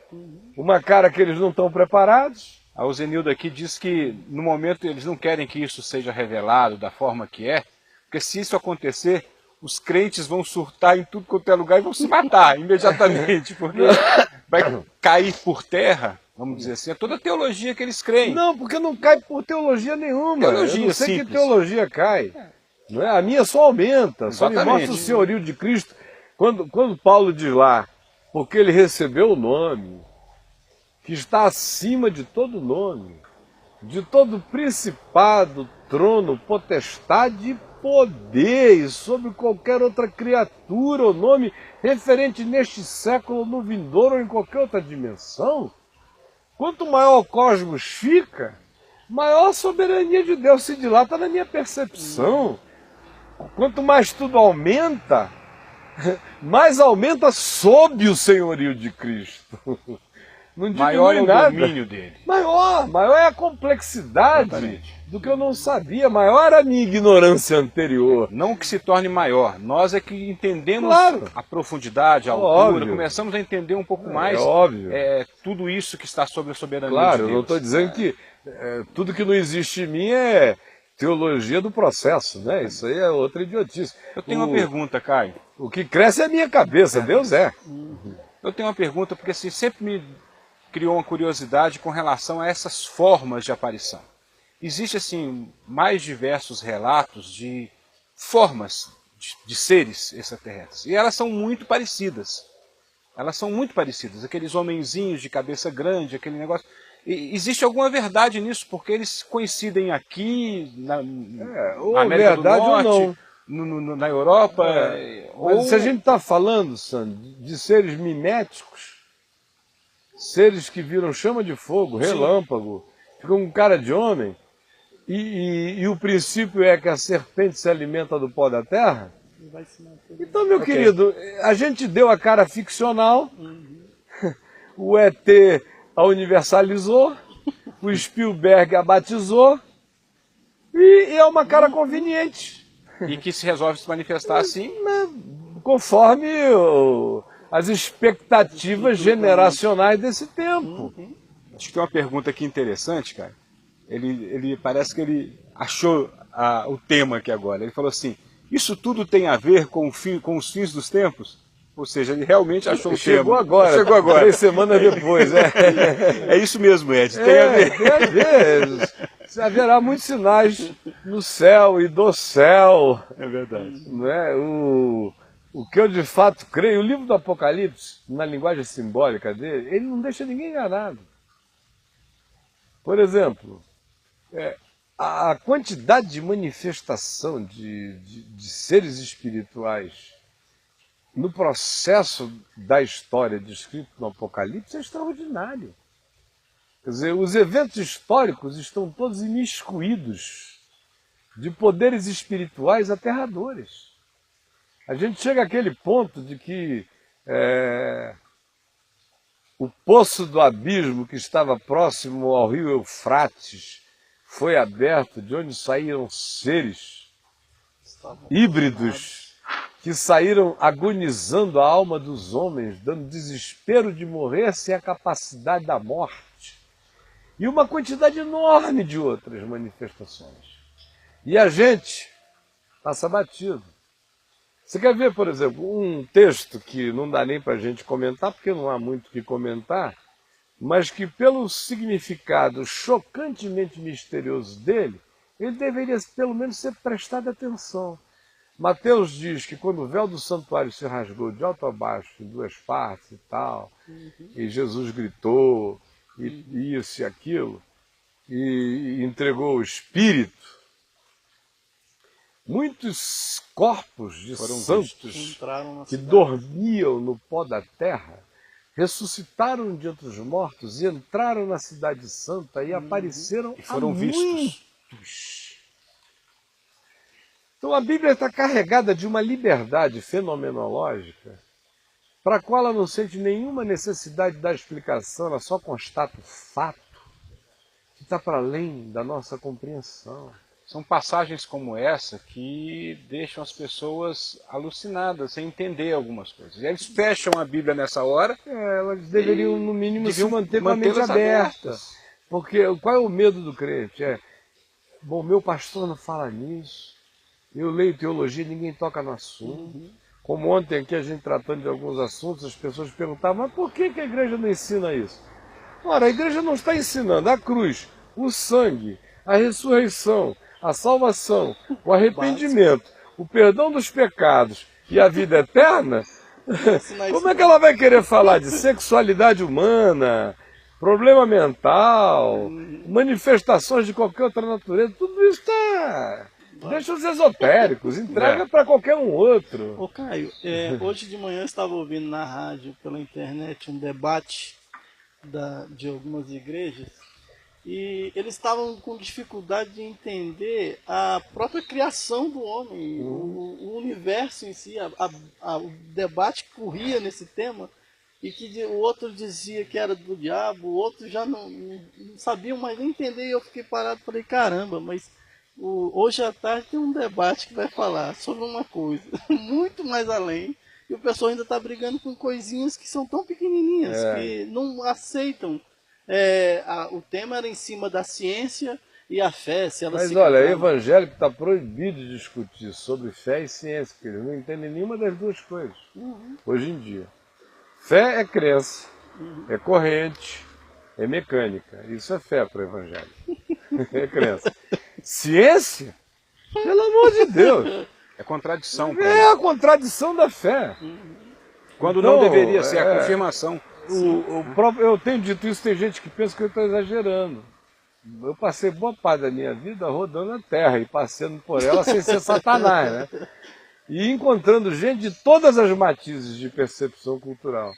uma cara que eles não estão preparados. A Zenildo aqui diz que no momento eles não querem que isso seja revelado da forma que é, porque se isso acontecer, os crentes vão surtar em tudo quanto é lugar e vão se matar imediatamente, porque vai cair por terra, vamos dizer assim, é toda a teologia que eles creem. Não, porque não cai por teologia nenhuma. Teologia eu não sei simples. que teologia cai. Não é? A minha só aumenta, só me mostra o senhorio de Cristo. Quando Paulo diz lá, porque ele recebeu o nome, que está acima de todo nome, de todo principado, trono, potestade e poder, e sobre qualquer outra criatura ou nome referente neste século, no vindouro ou em qualquer outra dimensão, quanto maior o cosmos fica, maior a soberania de Deus se dilata na minha percepção. Quanto mais tudo aumenta, mais aumenta sob o senhorio de Cristo. Não maior é o nada. domínio dele. Maior é a complexidade. Exatamente. Do que eu não sabia, maior era a minha ignorância anterior. Não que se torne maior, nós é que entendemos a profundidade, a altura, Óbvio. começamos a entender um pouco mais tudo isso que está sobre a soberania de Deus. Claro, eu não estou dizendo que tudo que não existe em mim é teologia do processo, né? Isso aí é outra idiotice. Eu tenho uma pergunta, Caio. O que cresce é a minha cabeça, Deus é. Eu tenho uma pergunta, porque assim, sempre me criou uma curiosidade com relação a essas formas de aparição. Existem, assim, mais diversos relatos de formas de seres extraterrestres. E elas são muito parecidas. Elas são muito parecidas. Aqueles homenzinhos de cabeça grande, aquele negócio. E existe alguma verdade nisso, porque eles coincidem aqui, na América do Norte, na Europa. Mas se a gente está falando, Sandro, de seres miméticos, seres que viram chama de fogo, relâmpago, ficam com cara de homem, e o princípio é que a serpente se alimenta do pó da terra, então, meu querido, a gente deu a cara ficcional, o ET a universalizou, o Spielberg a batizou, e é uma cara conveniente. E que se resolve se manifestar assim. Conforme as expectativas generacionais desse tempo. Acho que tem uma pergunta aqui interessante, cara. Ele parece que ele achou o tema aqui agora. Ele falou assim, isso tudo tem a ver com os fins dos tempos? Ou seja, ele realmente achou o tema. Chegou agora, 3 semanas depois. É isso mesmo, Ed, tem a ver. Tem a ver. Haverá muitos sinais no céu e do céu. É verdade. Não é? O que eu de fato creio, o livro do Apocalipse, na linguagem simbólica dele, ele não deixa ninguém enganado. Por exemplo, a quantidade de manifestação de seres espirituais no processo da história descrito no Apocalipse é extraordinário. Quer dizer, os eventos históricos estão todos imiscuídos de poderes espirituais aterradores. A gente chega àquele ponto de que o poço do abismo que estava próximo ao rio Eufrates foi aberto, de onde saíram seres híbridos que saíram agonizando a alma dos homens, dando desespero de morrer sem a capacidade da morte. E uma quantidade enorme de outras manifestações. E a gente passa batido. Você quer ver, por exemplo, um texto que não dá nem para a gente comentar, porque não há muito o que comentar, mas que pelo significado chocantemente misterioso dele, ele deveria pelo menos ser prestado atenção. Mateus diz que quando o véu do santuário se rasgou de alto a baixo, em 2 partes e tal, e Jesus gritou, e isso e aquilo, e entregou o Espírito, muitos corpos de santos que dormiam no pó da terra ressuscitaram de entre os mortos e entraram na cidade santa e apareceram e foram a vistos. muitos. Então a Bíblia está carregada de uma liberdade fenomenológica para a qual ela não sente nenhuma necessidade de dar explicação, ela só constata o fato que está para além da nossa compreensão. São passagens como essa que deixam as pessoas alucinadas, sem entender algumas coisas. E eles fecham a Bíblia nessa hora. Elas deveriam, no mínimo, se manter com a mente aberta. Porque qual é o medo do crente? Bom, meu pastor não fala nisso, eu leio teologia, ninguém toca no assunto. Como ontem aqui a gente tratando de alguns assuntos, as pessoas perguntavam, mas por que a igreja não ensina isso? Ora, a igreja não está ensinando a cruz, o sangue, a ressurreição, a salvação, o arrependimento, o perdão dos pecados e a vida eterna. Como é que ela vai querer falar de sexualidade humana, problema mental, manifestações de qualquer outra natureza? Tudo isso está... Deixa os esotéricos, entrega para qualquer um outro. Ô Caio, hoje de manhã eu estava ouvindo na rádio, pela internet, um debate de algumas igrejas, e eles estavam com dificuldade de entender a própria criação do homem, o universo em si, o debate que corria nesse tema, e que o outro dizia que era do diabo, o outro já não sabiam mais nem entender, e eu fiquei parado e falei, caramba, mas hoje à tarde tem um debate que vai falar sobre uma coisa muito mais além, e o pessoal ainda está brigando com coisinhas que são tão pequenininhas, que não aceitam. O tema era em cima da ciência e a fé. Se ela Mas olha, evangélico está proibido de discutir sobre fé e ciência, porque eles não entendem nenhuma das duas coisas, hoje em dia. Fé é crença, é corrente, é mecânica. Isso é fé para o evangélico. É crença. Ciência? Pelo amor de Deus. É contradição. É a contradição da fé. Quando então, não deveria ser a confirmação. Eu tenho dito isso, tem gente que pensa que eu estou exagerando. Eu passei boa parte da minha vida rodando a terra e passando por ela sem ser Satanás, né? E encontrando gente de todas as matizes de percepção cultural.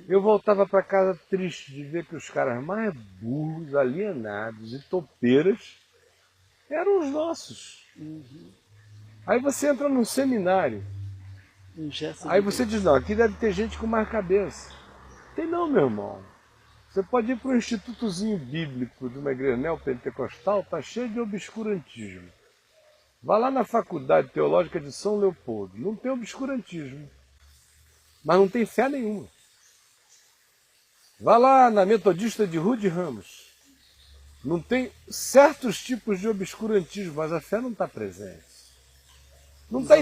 Eu voltava para casa triste de ver que os caras mais burros, alienados e topeiras eram os nossos. Aí você entra num seminário. Aí você diz, não, aqui deve ter gente com mais cabeça. Tem não, meu irmão. Você pode ir para um institutozinho bíblico de uma igreja neopentecostal, está cheio de obscurantismo. Vá lá na Faculdade Teológica de São Leopoldo, não tem obscurantismo, mas não tem fé nenhuma. Vá lá na Metodista de Rude Ramos, não tem certos tipos de obscurantismo, mas a fé não está presente. Não está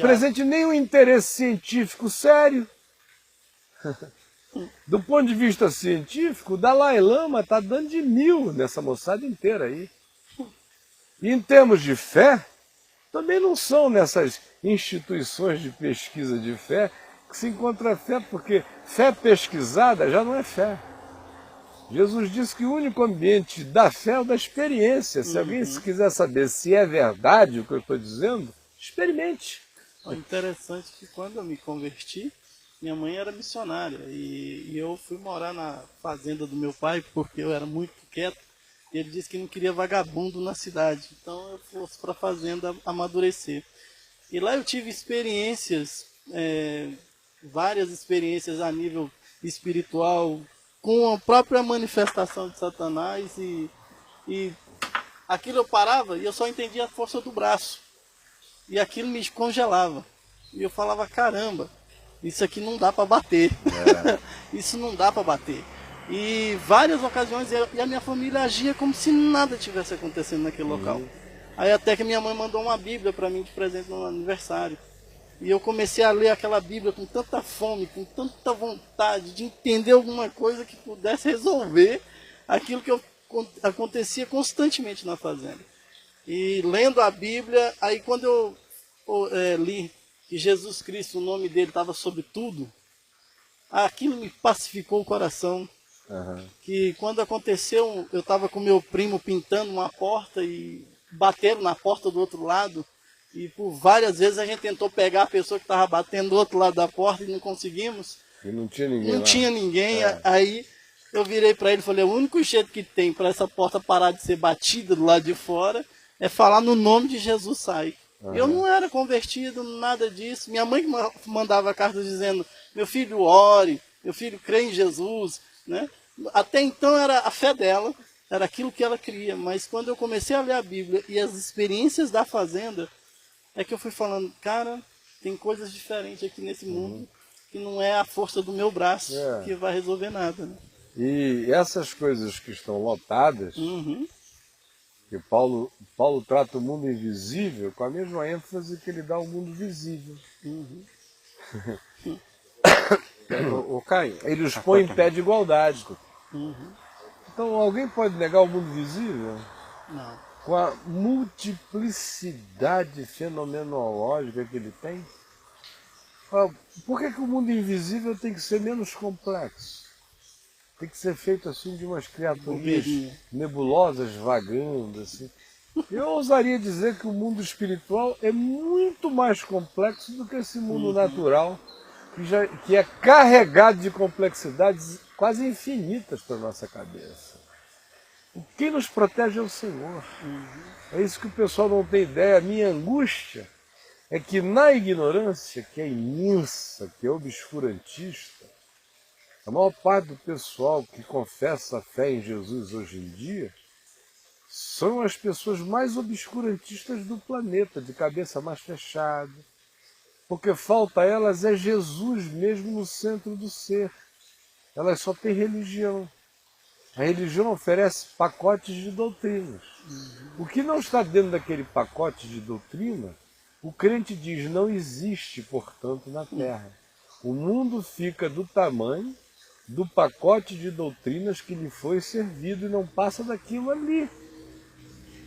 presente nenhum interesse científico sério. Do ponto de vista científico, o Dalai Lama está dando de 1000 nessa moçada inteira aí. E em termos de fé, também não são nessas instituições de pesquisa de fé que se encontra fé, porque fé pesquisada já não é fé. Jesus disse que o único ambiente da fé é o da experiência. Se alguém quiser saber se é verdade o que eu estou dizendo, experimente. O interessante é que quando eu me converti, minha mãe era missionária e eu fui morar na fazenda do meu pai porque eu era muito quieto. E ele disse que não queria vagabundo na cidade. Então eu fosse para a fazenda amadurecer. E lá eu tive experiências, várias experiências a nível espiritual, com a própria manifestação de Satanás. E aquilo eu parava e eu só entendia a força do braço. E aquilo me congelava. E eu falava, caramba, isso aqui não dá para bater. Isso não dá para bater. E várias ocasiões, e a minha família agia como se nada tivesse acontecendo naquele local. Aí até que minha mãe mandou uma Bíblia para mim de presente no aniversário. E eu comecei a ler aquela Bíblia com tanta fome, com tanta vontade de entender alguma coisa que pudesse resolver aquilo que acontecia constantemente na fazenda. E lendo a Bíblia, aí quando eu li que Jesus Cristo, o nome dele estava sobre tudo, aquilo me pacificou o coração. Que quando aconteceu, eu estava com meu primo pintando uma porta e bateram na porta do outro lado. E por várias vezes a gente tentou pegar a pessoa que estava batendo do outro lado da porta e não conseguimos. E não tinha ninguém Não lá. tinha ninguém. Aí eu virei para ele e falei, o único jeito que tem para essa porta parar de ser batida do lado de fora é falar no nome de Jesus, sai. Eu não era convertido, nada disso. Minha mãe que mandava cartas dizendo, meu filho ore, meu filho crê em Jesus, né? Até então era a fé dela, era aquilo que ela cria. Mas quando eu comecei a ler a Bíblia e as experiências da fazenda, é que eu fui falando, cara, tem coisas diferentes aqui nesse mundo que não é a força do meu braço que vai resolver nada, né? E essas coisas que estão lotadas, que Paulo trata o mundo invisível com a mesma ênfase que ele dá ao mundo visível. Ô Caio, Ele os põe em pé de igualdade. Então alguém pode negar o mundo visível? Não. Com a multiplicidade fenomenológica que ele tem? Por que o mundo invisível tem que ser menos complexo? Tem que ser feito assim de umas criaturinhas nebulosas vagando assim. Eu ousaria dizer que o mundo espiritual é muito mais complexo do que esse mundo natural, que é carregado de complexidades quase infinitas para a nossa cabeça. Quem nos protege é o Senhor. É isso que o pessoal não tem ideia. A minha angústia é que na ignorância, que é imensa, que é obscurantista, a maior parte do pessoal que confessa a fé em Jesus hoje em dia são as pessoas mais obscurantistas do planeta, de cabeça mais fechada. Porque falta a elas é Jesus mesmo no centro do ser. Elas só têm religião. A religião oferece pacotes de doutrinas. O que não está dentro daquele pacote de doutrina, o crente diz, não existe, portanto, na Terra. O mundo fica do tamanho do pacote de doutrinas que lhe foi servido e não passa daquilo ali.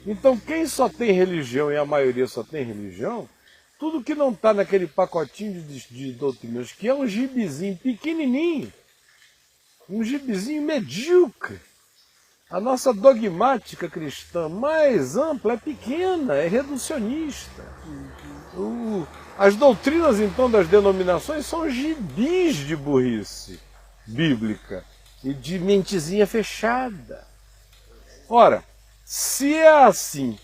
Então, quem só tem religião, e a maioria só tem religião, tudo que não está naquele pacotinho de doutrinas, que é um gibizinho pequenininho, um gibizinho medíocre. A nossa dogmática cristã mais ampla é pequena, é reducionista. As doutrinas, então, das denominações são gibis de burrice bíblica e de mentezinha fechada. Ora, se é assim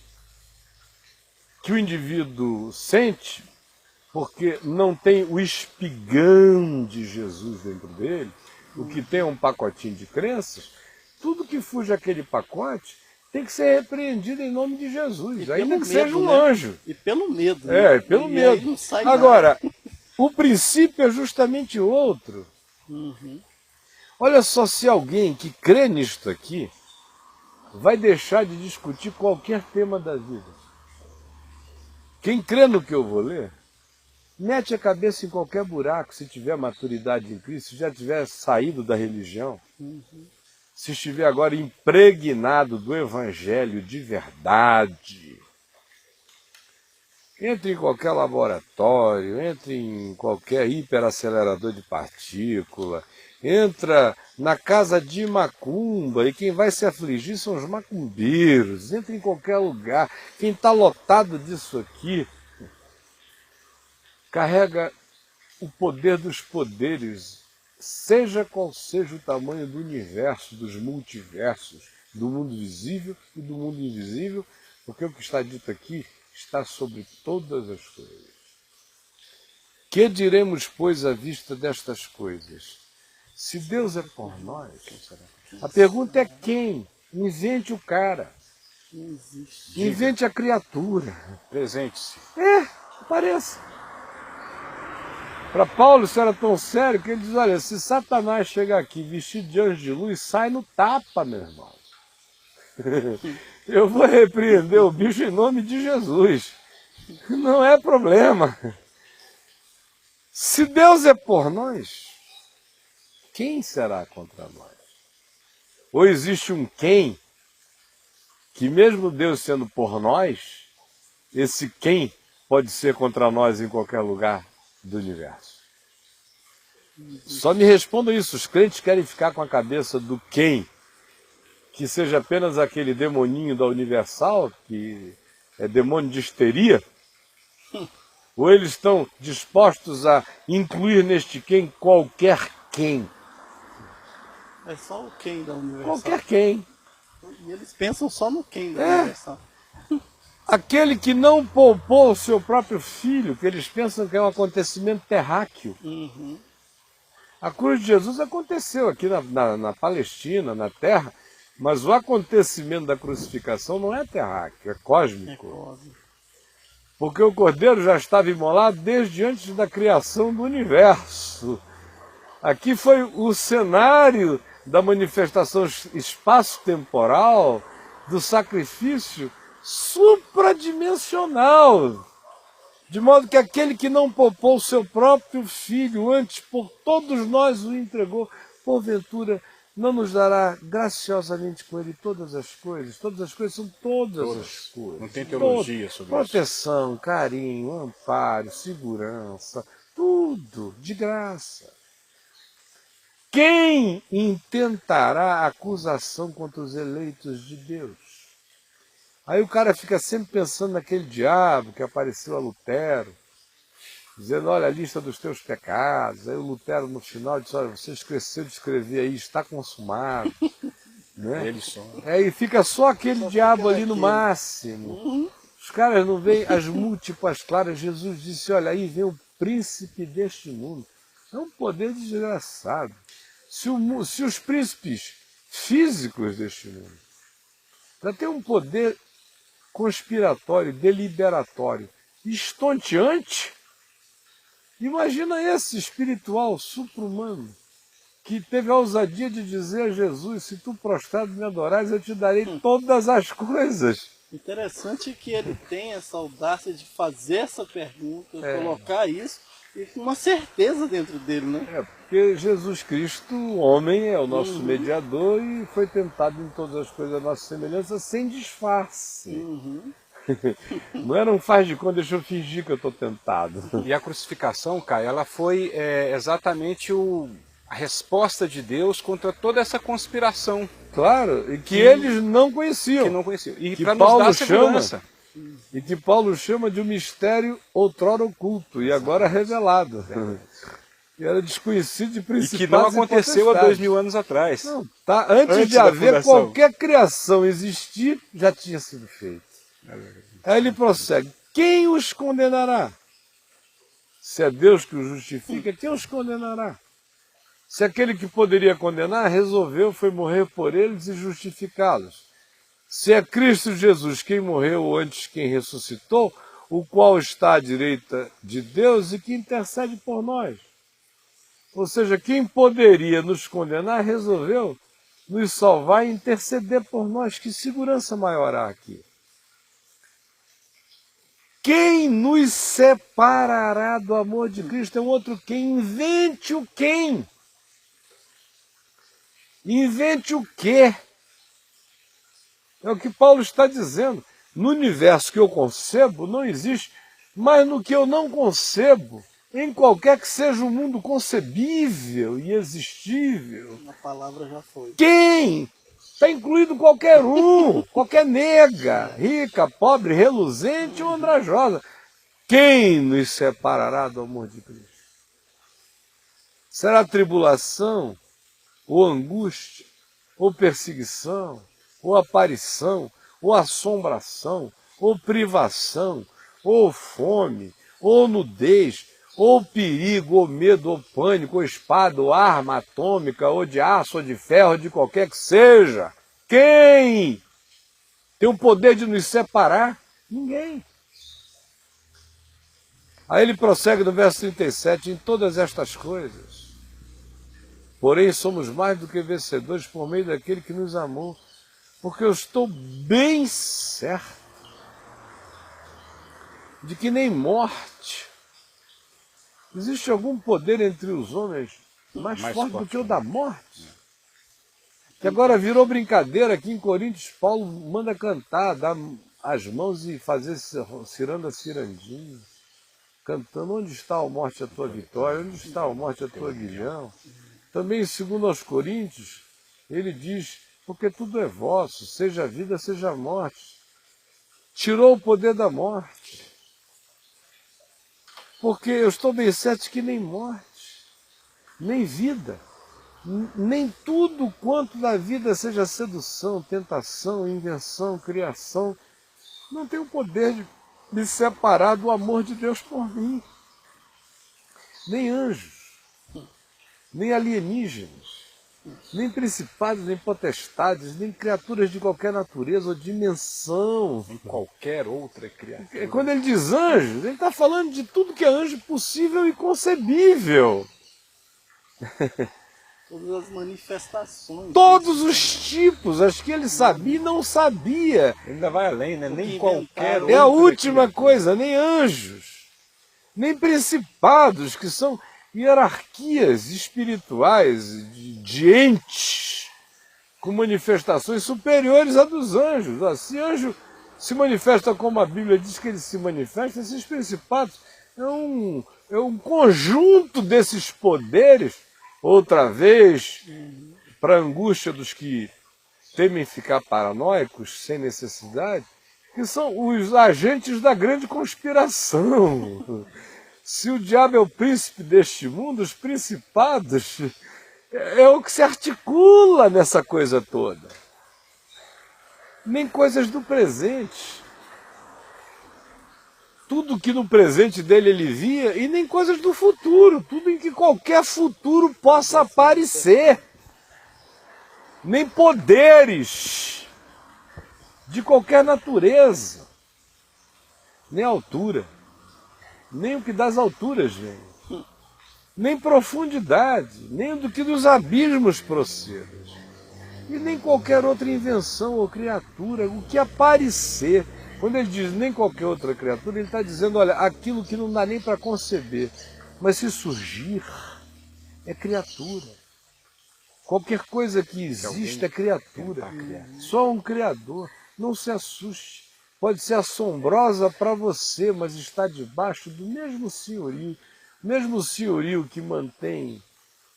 que o indivíduo sente, porque não tem o espigão de Jesus dentro dele, o que tem um pacotinho de crenças, tudo que fuja aquele pacote tem que ser repreendido em nome de Jesus, ainda que seja um anjo. E pelo medo. Né? É, pelo e medo. Aí não sai Agora, nada. o princípio é justamente outro. Olha só, se alguém que crê nisto aqui vai deixar de discutir qualquer tema da vida. Quem crê no que eu vou ler, mete a cabeça em qualquer buraco, se tiver maturidade em Cristo, se já tiver saído da religião, se estiver agora impregnado do Evangelho de verdade. Entre em qualquer laboratório, entre em qualquer hiperacelerador de partícula, entra na casa de macumba, e quem vai se afligir são os macumbeiros, entra em qualquer lugar. Quem está lotado disso aqui carrega o poder dos poderes, seja qual seja o tamanho do universo, dos multiversos, do mundo visível e do mundo invisível, porque o que está dito aqui está sobre todas as coisas. Que diremos, pois, à vista destas coisas? Se Deus é por nós, a pergunta é quem? Invente o cara. Não existe. Invente a criatura. Presente-se. Apareça. Para Paulo isso era tão sério que ele diz, olha, se Satanás chegar aqui vestido de anjo de luz, sai no tapa, meu irmão. Eu vou repreender o bicho em nome de Jesus. Não é problema. Se Deus é por nós, quem será contra nós? Ou existe um quem, que mesmo Deus sendo por nós, esse quem pode ser contra nós em qualquer lugar do universo? Só me respondam isso, os crentes querem ficar com a cabeça do quem, que seja apenas aquele demoninho da Universal, que é demônio de histeria, ou eles estão dispostos a incluir neste quem qualquer quem? É só o quem da Universal. Qualquer quem. E eles pensam só no quem da Universal. Aquele que não poupou o seu próprio filho, que eles pensam que é um acontecimento terráqueo. A cruz de Jesus aconteceu aqui na Palestina, na Terra, mas o acontecimento da crucificação não é terráqueo, é cósmico. Porque o Cordeiro já estava imolado desde antes da criação do universo. Aqui foi o cenário da manifestação espaço-temporal, do sacrifício supradimensional. De modo que aquele que não poupou o seu próprio filho, antes por todos nós o entregou, porventura não nos dará graciosamente com ele todas as coisas? Todas as coisas são todas as coisas. Não tem teologia sobre isso. Proteção, carinho, amparo, segurança, tudo de graça. Quem intentará acusação contra os eleitos de Deus? Aí o cara fica sempre pensando naquele diabo que apareceu a Lutero, dizendo, olha a lista dos teus pecados. Aí o Lutero no final disse, olha, você esqueceu de escrever aí, está consumado. Né? Ele só. E fica só aquele diabo ali no máximo. Os caras não veem as múltiplas claras. Jesus disse, olha, aí vem o príncipe deste mundo. É um poder desgraçado. Se os príncipes físicos deste mundo já têm um poder conspiratório, deliberatório, estonteante, imagina esse espiritual supra-humano que teve a ousadia de dizer a Jesus, se tu prostrado me adorares, eu te darei todas as coisas. Interessante que ele tem essa audácia de fazer essa pergunta, colocar isso, e com uma certeza dentro dele, né? Porque Jesus Cristo, o homem, é o nosso mediador e foi tentado em todas as coisas da nossa semelhança sem disfarce. Não era um faz de conta, deixa eu fingir que eu estou tentado. E a crucificação, Caio, ela foi exatamente a resposta de Deus contra toda essa conspiração. Claro, e que eles não conheciam. Que não conheciam. E que para nos Paulo dar segurança. E que Paulo chama de um mistério outrora oculto e agora revelado. E era desconhecido de E principados que não aconteceu há potestades. 2000 anos atrás. Não, tá, antes de da haver fundação. qualquer criação existir, já tinha sido feito. Aí ele prossegue. Quem os condenará? Se é Deus que os justifica, quem os condenará? Se aquele que poderia condenar resolveu, foi morrer por eles e justificá-los. Se é Cristo Jesus quem morreu ou antes quem ressuscitou, o qual está à direita de Deus e que intercede por nós. Ou seja, quem poderia nos condenar resolveu nos salvar e interceder por nós. Que segurança maior há aqui? Quem nos separará do amor de Cristo? É um outro quem. Invente o quem. Invente o quê? É o que Paulo está dizendo. No universo que eu concebo não existe, mas no que eu não concebo, em qualquer que seja o mundo concebível e existível. A palavra já foi. Quem? Está incluído qualquer um, qualquer nega, rica, pobre, reluzente ou andrajosa. Quem nos separará do amor de Cristo? Será tribulação, ou angústia, ou perseguição, ou aparição, ou assombração, ou privação, ou fome, ou nudez, ou perigo, ou medo, ou pânico, ou espada, ou arma atômica, ou de aço, ou de ferro, de qualquer que seja. Quem tem o poder de nos separar? Ninguém. Aí ele prossegue no verso 37, em todas estas coisas, porém somos mais do que vencedores por meio daquele que nos amou, porque eu estou bem certo de que nem morte, existe algum poder entre os homens mais forte do que o da morte? Que agora virou brincadeira aqui em Coríntios, Paulo manda cantar, dar as mãos e fazer ciranda cirandinha, cantando, onde está a morte a tua vitória, onde está a morte a tua guilhão? Também, segundo aos Coríntios, ele diz, porque tudo é vosso, seja a vida, seja a morte. Tirou o poder da morte. Porque eu estou bem certo que nem morte, nem vida, nem tudo quanto da vida seja sedução, tentação, invenção, criação, não tem o poder de me separar do amor de Deus por mim. Nem anjos, nem alienígenas, nem principados, nem potestades, nem criaturas de qualquer natureza ou dimensão. Em qualquer outra criatura. Quando ele diz anjos, ele está falando de tudo que é anjo possível e concebível. Todas as manifestações. Todos os tipos, as que ele sabia e não sabia. Ainda vai além, né? Nem que qualquer inventaram. É a outra última criatura. coisa, nem anjos, nem principados, que são hierarquias espirituais de entes com manifestações superiores à dos anjos. Se anjo se manifesta como a Bíblia diz que ele se manifesta, esses principados é um conjunto desses poderes, outra vez, para a angústia dos que temem ficar paranoicos sem necessidade, que são os agentes da grande conspiração. Se o diabo é o príncipe deste mundo, os principados é o que se articula nessa coisa toda. Nem coisas do presente. Tudo que no presente dele ele via, e nem coisas do futuro, tudo em que qualquer futuro possa aparecer. Nem poderes de qualquer natureza, nem altura, nem o que das alturas vem, nem profundidade, nem do que dos abismos proceda, e nem qualquer outra invenção ou criatura, o que aparecer. Quando ele diz nem qualquer outra criatura, ele está dizendo, olha, aquilo que não dá nem para conceber, mas se surgir, é criatura. Qualquer coisa que existe é criatura. Só um Criador. Não se assuste. Pode ser assombrosa para você, mas está debaixo do mesmo senhorio. O mesmo senhorio que mantém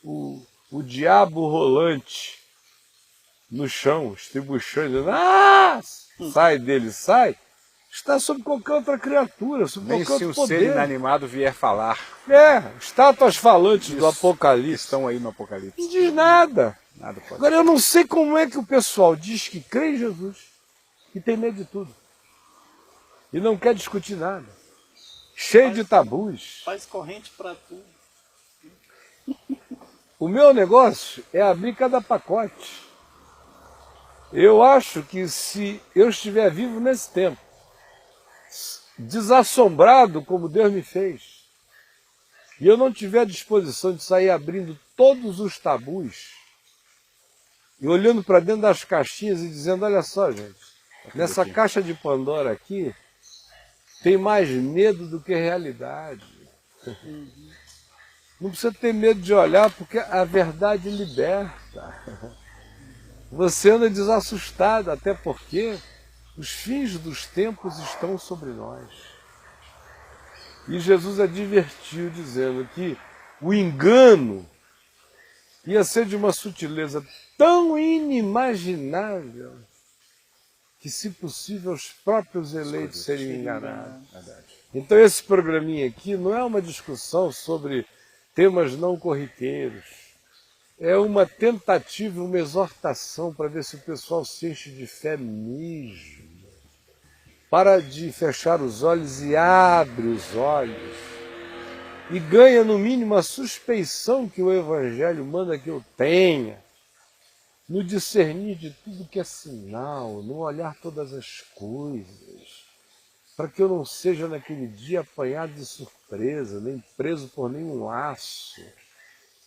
o diabo rolante no chão, estribuchando, sai dele, sai, está sobre qualquer outra criatura, sobre Nem qualquer se outro um ser poder. inanimado vier falar. Estátuas falantes do Apocalipse. Estão aí no Apocalipse. Não diz nada. Nada pode. Agora, eu não sei como é que o pessoal diz que crê em Jesus e tem medo de tudo. E não quer discutir nada. Cheio de tabus. Faz corrente para tudo. O meu negócio é abrir cada pacote. Eu acho que se eu estiver vivo nesse tempo, desassombrado como Deus me fez, e eu não tiver disposição de sair abrindo todos os tabus, e olhando para dentro das caixinhas e dizendo, olha só, gente, nessa caixa de Pandora aqui, tem mais medo do que realidade. Não precisa ter medo de olhar, porque a verdade liberta. Você anda desassustado, até porque os fins dos tempos estão sobre nós. E Jesus advertiu dizendo que o engano ia ser de uma sutileza tão inimaginável que, se possível, os próprios eleitos seriam enganados. Então esse programinha aqui não é uma discussão sobre temas não corriqueiros. É uma tentativa, uma exortação para ver se o pessoal se enche de fé mesmo. Para de fechar os olhos e abre os olhos. E ganha, no mínimo, a suspeição que o Evangelho manda que eu tenha. No discernir de tudo que é sinal, no olhar todas as coisas. Para que eu não seja naquele dia apanhado de surpresa, nem preso por nenhum laço.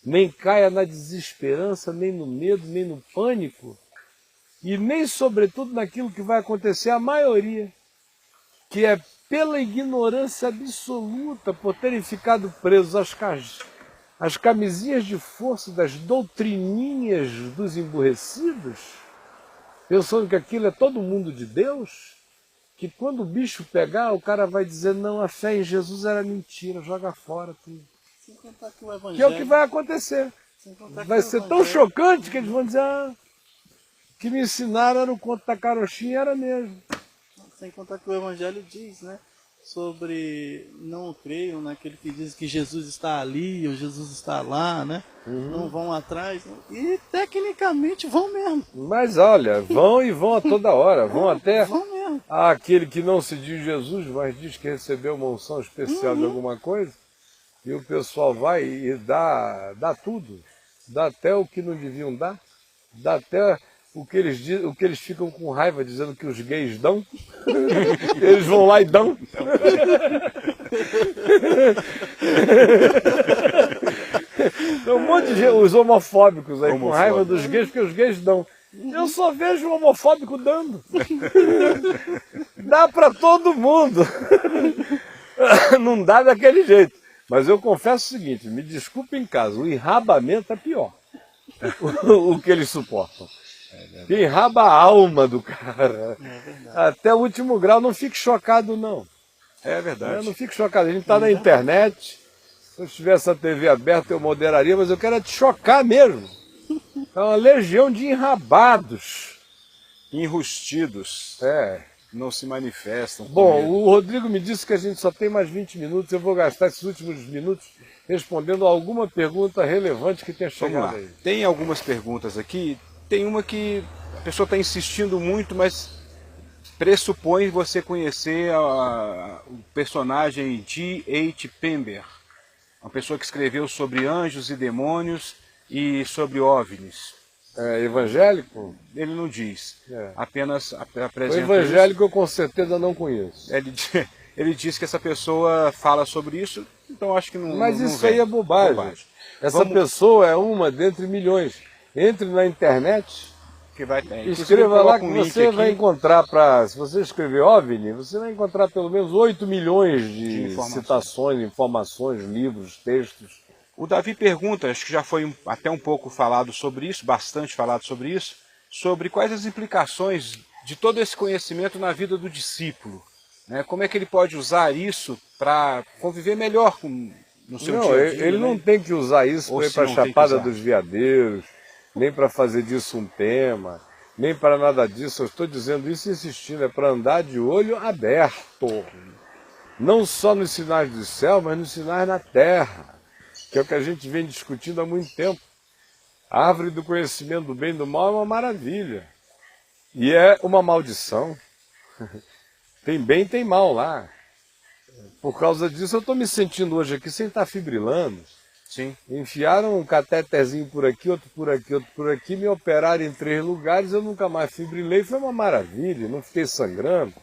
Nem caia na desesperança, nem no medo, nem no pânico, e nem, sobretudo, naquilo que vai acontecer à maioria, que é pela ignorância absoluta, por terem ficado presos às camisinhas de força das doutrininhas dos emburrecidos, pensando que aquilo é todo mundo de Deus, que quando o bicho pegar, o cara vai dizer, não, a fé em Jesus era mentira, joga fora tudo. Sem contar que o Evangelho... Que é o que vai acontecer. Vai ser tão chocante que eles vão dizer, que me ensinaram era o conto da carochinha, era mesmo. Sem contar que o Evangelho diz, né, sobre não creiam naquele que diz que Jesus está ali ou Jesus está lá, né? Não vão atrás. E tecnicamente vão mesmo. Mas olha, vão e vão a toda hora. Vão até Vão mesmo. aquele que não se diz Jesus, mas diz que recebeu uma unção especial de alguma coisa. E o pessoal vai e dá tudo. Dá até o que não deviam dar. Dá até o que eles ficam com raiva dizendo que os gays dão. Eles vão lá e dão. Tem um monte de gente, os homofóbicos aí com raiva dos gays, porque os gays dão. Eu só vejo o homofóbico dando. Dá para todo mundo. Não dá daquele jeito. Mas eu confesso o seguinte, me desculpe em casa, o enrabamento é pior. O que eles suportam. Que enraba a alma do cara. Até o último grau, não fique chocado não. É verdade. Não fique chocado, a gente está na internet, se eu tivesse a TV aberta eu moderaria, mas eu quero te chocar mesmo. É uma legião de enrabados. Enrustidos. Não se manifestam. Bom, o Rodrigo me disse que a gente só tem mais 20 minutos, eu vou gastar esses últimos minutos respondendo a alguma pergunta relevante que tenha chegado aí. Tem algumas perguntas aqui, tem uma que a pessoa está insistindo muito, mas pressupõe você conhecer o personagem G.H. Pember, uma pessoa que escreveu sobre anjos e demônios e sobre OVNIs. É evangélico? Ele não diz, apenas apresenta. O evangélico eu com certeza não conheço. Ele diz que essa pessoa fala sobre isso, então acho que não. Mas não isso vem. aí é bobagem. Essa pessoa é uma dentre milhões. Entre na internet, que vai ter. escreva lá que você vai encontrar, se você escrever OVNI, você vai encontrar pelo menos 8 milhões de citações, informações, livros, textos. O Davi pergunta, acho que já foi até um pouco falado sobre isso, bastante falado sobre isso, sobre quais as implicações de todo esse conhecimento na vida do discípulo. Né? Como é que ele pode usar isso para conviver melhor no seu dia a dia? Ele não tem que usar isso para ir para a Chapada dos Veadeiros, nem para fazer disso um tema, nem para nada disso. Eu estou dizendo isso insistindo, é para andar de olho aberto. Não só nos sinais do céu, mas nos sinais na terra, que é o que a gente vem discutindo há muito tempo. A árvore do conhecimento do bem e do mal é uma maravilha. E é uma maldição. Tem bem e tem mal lá. Por causa disso eu estou me sentindo hoje aqui sem estar fibrilando, Sim. Enfiaram um catetezinho por aqui, outro por aqui, outro por aqui, me operaram em 3 lugares, eu nunca mais fibrilei, foi uma maravilha, não fiquei sangrando.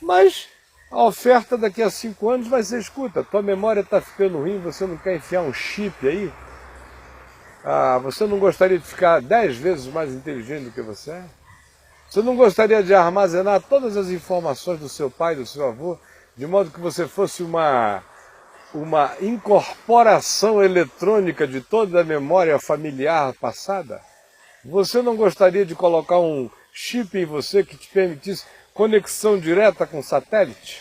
Mas a oferta daqui a 5 anos vai ser, escuta, tua memória está ficando ruim, você não quer enfiar um chip aí? Ah, você não gostaria de ficar 10 vezes mais inteligente do que você é? Você não gostaria de armazenar todas as informações do seu pai, do seu avô, de modo que você fosse uma incorporação eletrônica de toda a memória familiar passada? Você não gostaria de colocar um chip em você que te permitisse conexão direta com satélite?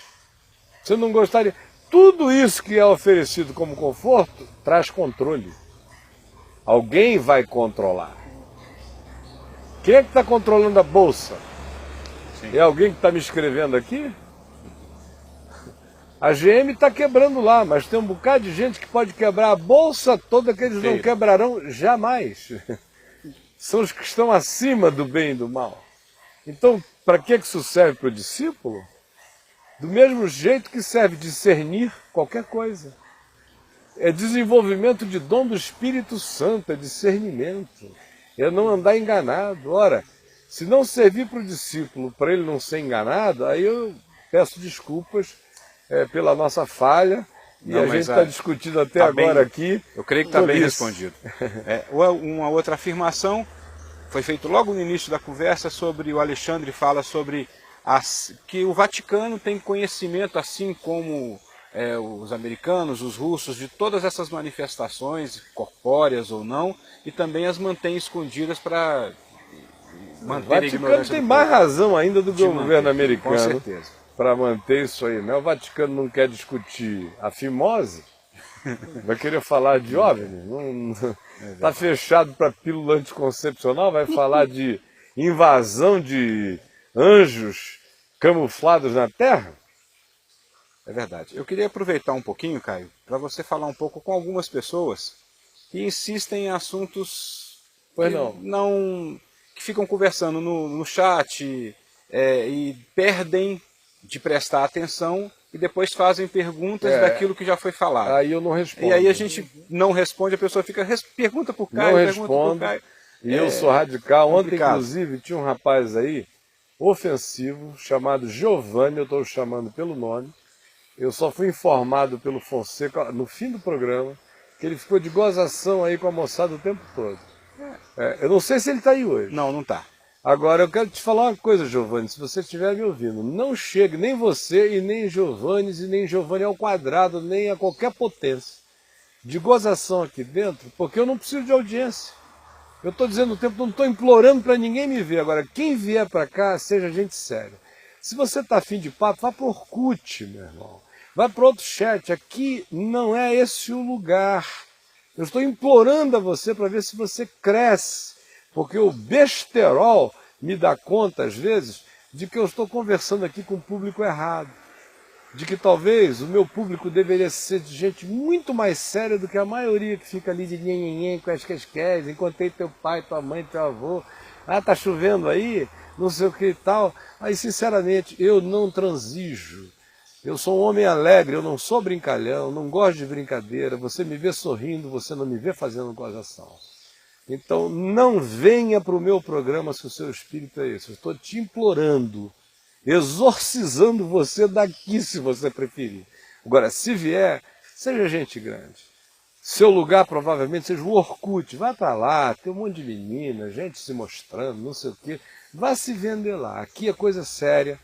Você não gostaria? Tudo isso que é oferecido como conforto traz controle. Alguém vai controlar. Quem é que está controlando a bolsa? Sim. É alguém que está me escrevendo aqui? A GM está quebrando lá, mas tem um bocado de gente que pode quebrar a bolsa toda que eles não quebrarão jamais. São os que estão acima do bem e do mal. Então, para que isso serve para o discípulo? Do mesmo jeito que serve discernir qualquer coisa. É desenvolvimento de dom do Espírito Santo, é discernimento. É não andar enganado. Ora, se não servir para o discípulo, para ele não ser enganado, aí eu peço desculpas pela nossa falha, e não, a gente está discutindo até agora aqui. Eu creio que está bem respondido. Uma outra afirmação foi feita logo no início da conversa sobre o Alexandre fala sobre que o Vaticano tem conhecimento, assim como os americanos, os russos, de todas essas manifestações, corpóreas ou não, e também as mantém escondidas para manter a ignorância. O Vaticano tem mais razão ainda do governo americano. Com certeza. Para manter isso aí, né? O Vaticano não quer discutir a fimose, vai querer falar de OVNI, está fechado para pílula anticoncepcional, vai falar de invasão de anjos camuflados na Terra? É verdade. Eu queria aproveitar um pouquinho, Caio, para você falar um pouco com algumas pessoas que insistem em assuntos que ficam conversando no chat e perdem de prestar atenção e depois fazem perguntas daquilo que já foi falado. Aí eu não respondo. E aí a gente não responde, a pessoa fica, pergunta por Caio, não pergunta por Caio. E eu sou radical. Ontem, complicado. inclusive, tinha um rapaz aí, ofensivo, chamado Giovanni, eu estou chamando pelo nome. Eu só fui informado pelo Fonseca, no fim do programa, que ele ficou de gozação aí com a moçada o tempo todo. Eu não sei se ele está aí hoje. Não, não está. Agora, eu quero te falar uma coisa, Giovanni, se você estiver me ouvindo. Não chegue, nem você, e nem Giovanni, e nem Giovanni ao quadrado, nem a qualquer potência, de gozação aqui dentro, porque eu não preciso de audiência. Eu estou dizendo o tempo, não estou implorando para ninguém me ver. Agora, quem vier para cá, seja gente séria. Se você está afim de papo, vá para o Orkut, meu irmão. Vai para outro chat. Aqui não é esse o lugar. Eu estou implorando a você para ver se você cresce. Porque o besterol me dá conta, às vezes, de que eu estou conversando aqui com o público errado. De que talvez o meu público deveria ser de gente muito mais séria do que a maioria que fica ali de nhenhenhen, com as quer, encontrei teu pai, tua mãe, teu avô. Ah, tá chovendo aí? Não sei o que e tal. Aí, sinceramente, eu não transijo. Eu sou um homem alegre, eu não sou brincalhão, não gosto de brincadeira. Você me vê sorrindo, você não me vê fazendo gozação. Então, não venha para o meu programa se o seu espírito é esse. Eu estou te implorando, exorcizando você daqui, se você preferir. Agora, se vier, seja gente grande. Seu lugar provavelmente seja o Orkut. Vai para lá, tem um monte de menina, gente se mostrando, não sei o quê. Vá se vender lá. Aqui é coisa séria.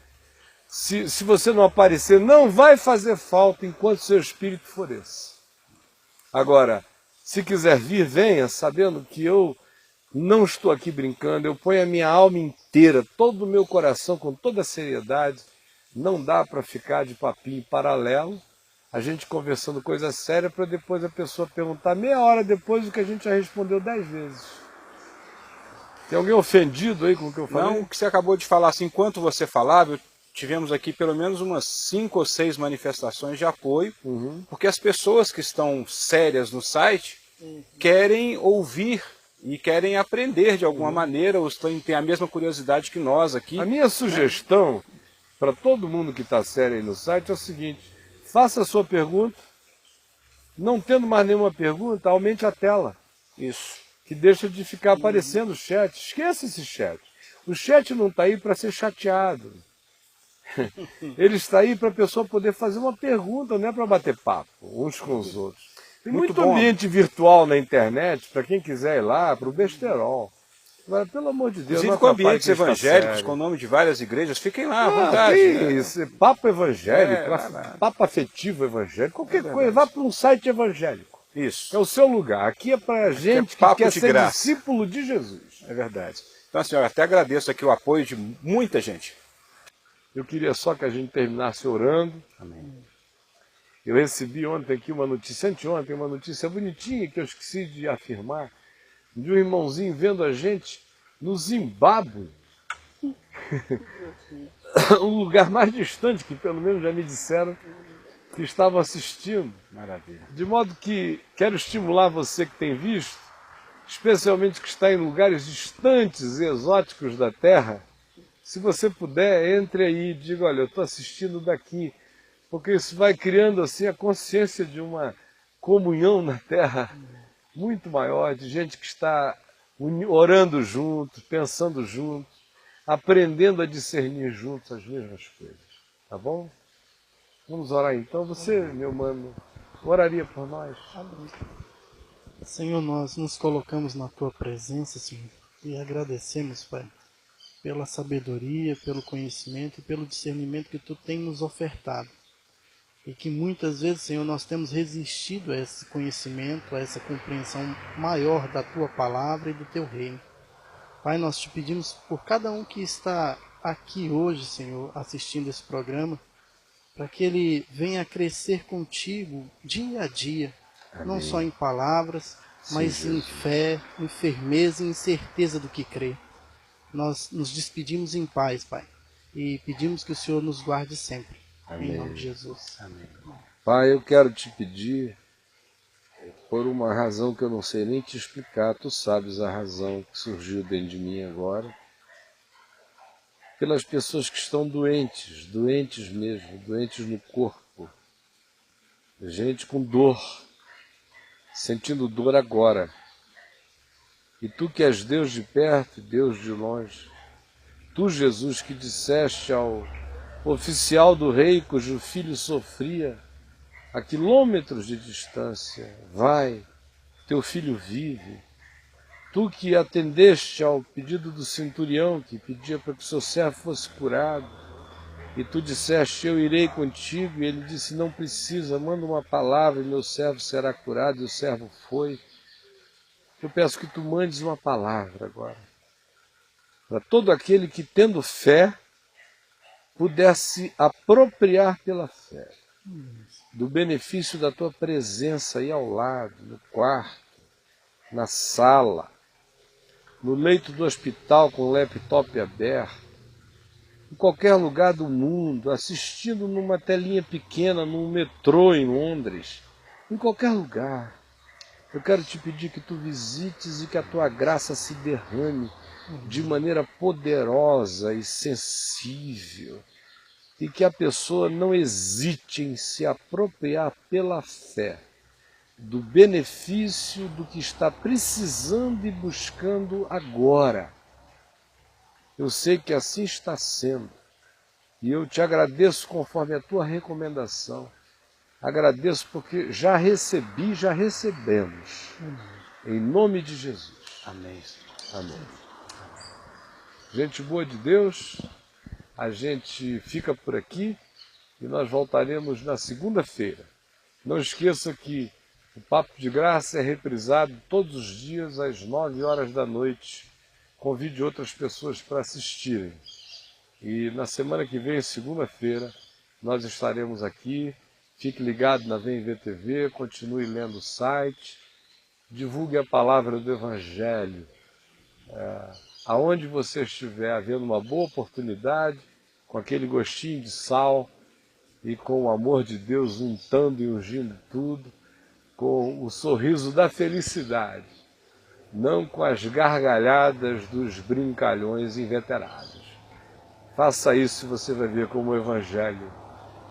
Se você não aparecer, não vai fazer falta enquanto seu espírito for esse. Agora, se quiser vir, venha, sabendo que eu não estou aqui brincando, eu ponho a minha alma inteira, todo o meu coração, com toda a seriedade. Não dá para ficar de papinho paralelo, a gente conversando coisa séria, para depois a pessoa perguntar meia hora depois o que a gente já respondeu 10 vezes. Tem alguém ofendido aí com o que eu falei? Não, o que você acabou de falar, assim, enquanto você falava, tivemos aqui pelo menos umas 5 ou 6 manifestações de apoio, porque as pessoas que estão sérias no site querem ouvir e querem aprender de alguma maneira, ou têm a mesma curiosidade que nós aqui. A minha sugestão para todo mundo que está sério aí no site é o seguinte: faça a sua pergunta, Não tendo mais nenhuma pergunta, aumente a tela, Isso. que deixa de ficar aparecendo o chat. Esqueça esse chat. O chat não está aí para ser chateado. Ele está aí para a pessoa poder fazer uma pergunta, não é para bater papo uns com os outros. Tem muito ambiente virtual na internet, para quem quiser ir lá, para o besterol. Agora, pelo amor de Deus, Inclusive com ambientes evangélicos, com o nome de várias igrejas, fiquem lá à vontade. Isso, papo evangélico, papo afetivo evangélico, qualquer coisa, vá para um site evangélico. Isso. É o seu lugar. Aqui é para gente que quer ser discípulo de Jesus. É verdade. Então, senhora, até agradeço aqui o apoio de muita gente. Eu queria só que a gente terminasse orando. Amém. Eu recebi ontem aqui uma notícia, anteontem, uma notícia bonitinha que eu esqueci de afirmar, de um irmãozinho vendo a gente no Zimbábue. Um lugar mais distante, que pelo menos já me disseram que estavam assistindo. Maravilha. De modo que quero estimular você que tem visto, especialmente que está em lugares distantes e exóticos da Terra, se você puder, entre aí e diga, olha, eu estou assistindo daqui, porque isso vai criando assim a consciência de uma comunhão na Terra muito maior, de gente que está orando juntos, pensando juntos, aprendendo a discernir juntos as mesmas coisas. Tá bom? Vamos orar então. Você, meu mano, oraria por nós? Senhor, nós nos colocamos na Tua presença, Senhor, e agradecemos, Pai, pela sabedoria, pelo conhecimento e pelo discernimento que Tu tem nos ofertado. E que muitas vezes, Senhor, nós temos resistido a esse conhecimento, a essa compreensão maior da Tua palavra e do Teu reino. Pai, nós te pedimos por cada um que está aqui hoje, Senhor, assistindo esse programa, para que ele venha a crescer contigo dia a dia, Amém. Não só em palavras, mas em fé, em firmeza e em certeza do que crê. Nós nos despedimos em paz, Pai, e pedimos que o Senhor nos guarde sempre. Amém. Em nome de Jesus. Amém. Pai, eu quero te pedir, por uma razão que eu não sei nem te explicar, tu sabes a razão que surgiu dentro de mim agora, pelas pessoas que estão doentes, doentes mesmo, doentes no corpo, gente com dor, sentindo dor agora. E tu que és Deus de perto e Deus de longe, tu, Jesus, que disseste ao oficial do rei cujo filho sofria a quilômetros de distância, vai, teu filho vive. Tu que atendeste ao pedido do centurião que pedia para que o seu servo fosse curado, e tu disseste, eu irei contigo, e ele disse, não precisa, manda uma palavra e meu servo será curado, e o servo foi. Eu peço que tu mandes uma palavra agora, para todo aquele que, tendo fé, pudesse apropriar pela fé do benefício da tua presença aí ao lado, no quarto, na sala, no leito do hospital com o laptop aberto, em qualquer lugar do mundo, assistindo numa telinha pequena, num metrô em Londres, em qualquer lugar. Eu quero te pedir que tu visites e que a tua graça se derrame de maneira poderosa e sensível, e que a pessoa não hesite em se apropriar pela fé do benefício do que está precisando e buscando agora. Eu sei que assim está sendo, e eu te agradeço conforme a tua recomendação. Agradeço porque já recebi, já recebemos. Em nome de Jesus. Amém. Amém. Gente boa de Deus, a gente fica por aqui e nós voltaremos na segunda-feira. Não esqueça que o Papo de Graça é reprisado todos os dias às 9 horas da noite. Convide outras pessoas para assistirem. E na semana que vem, segunda-feira, nós estaremos aqui. Fique ligado na VMV TV, continue lendo o site, divulgue a palavra do Evangelho. Aonde você estiver havendo uma boa oportunidade, com aquele gostinho de sal e com o amor de Deus untando e ungindo tudo, com o sorriso da felicidade, não com as gargalhadas dos brincalhões inveterados. Faça isso e você vai ver como o Evangelho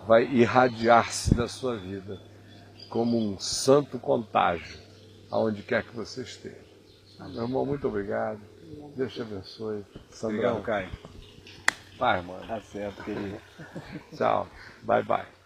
vai irradiar-se da sua vida como um santo contágio, aonde quer que você esteja. Meu irmão, muito obrigado. Deus te abençoe. Sandrão, Obrigado, Caio. paz, mano. Tá certo, querido. Tchau. Bye, bye.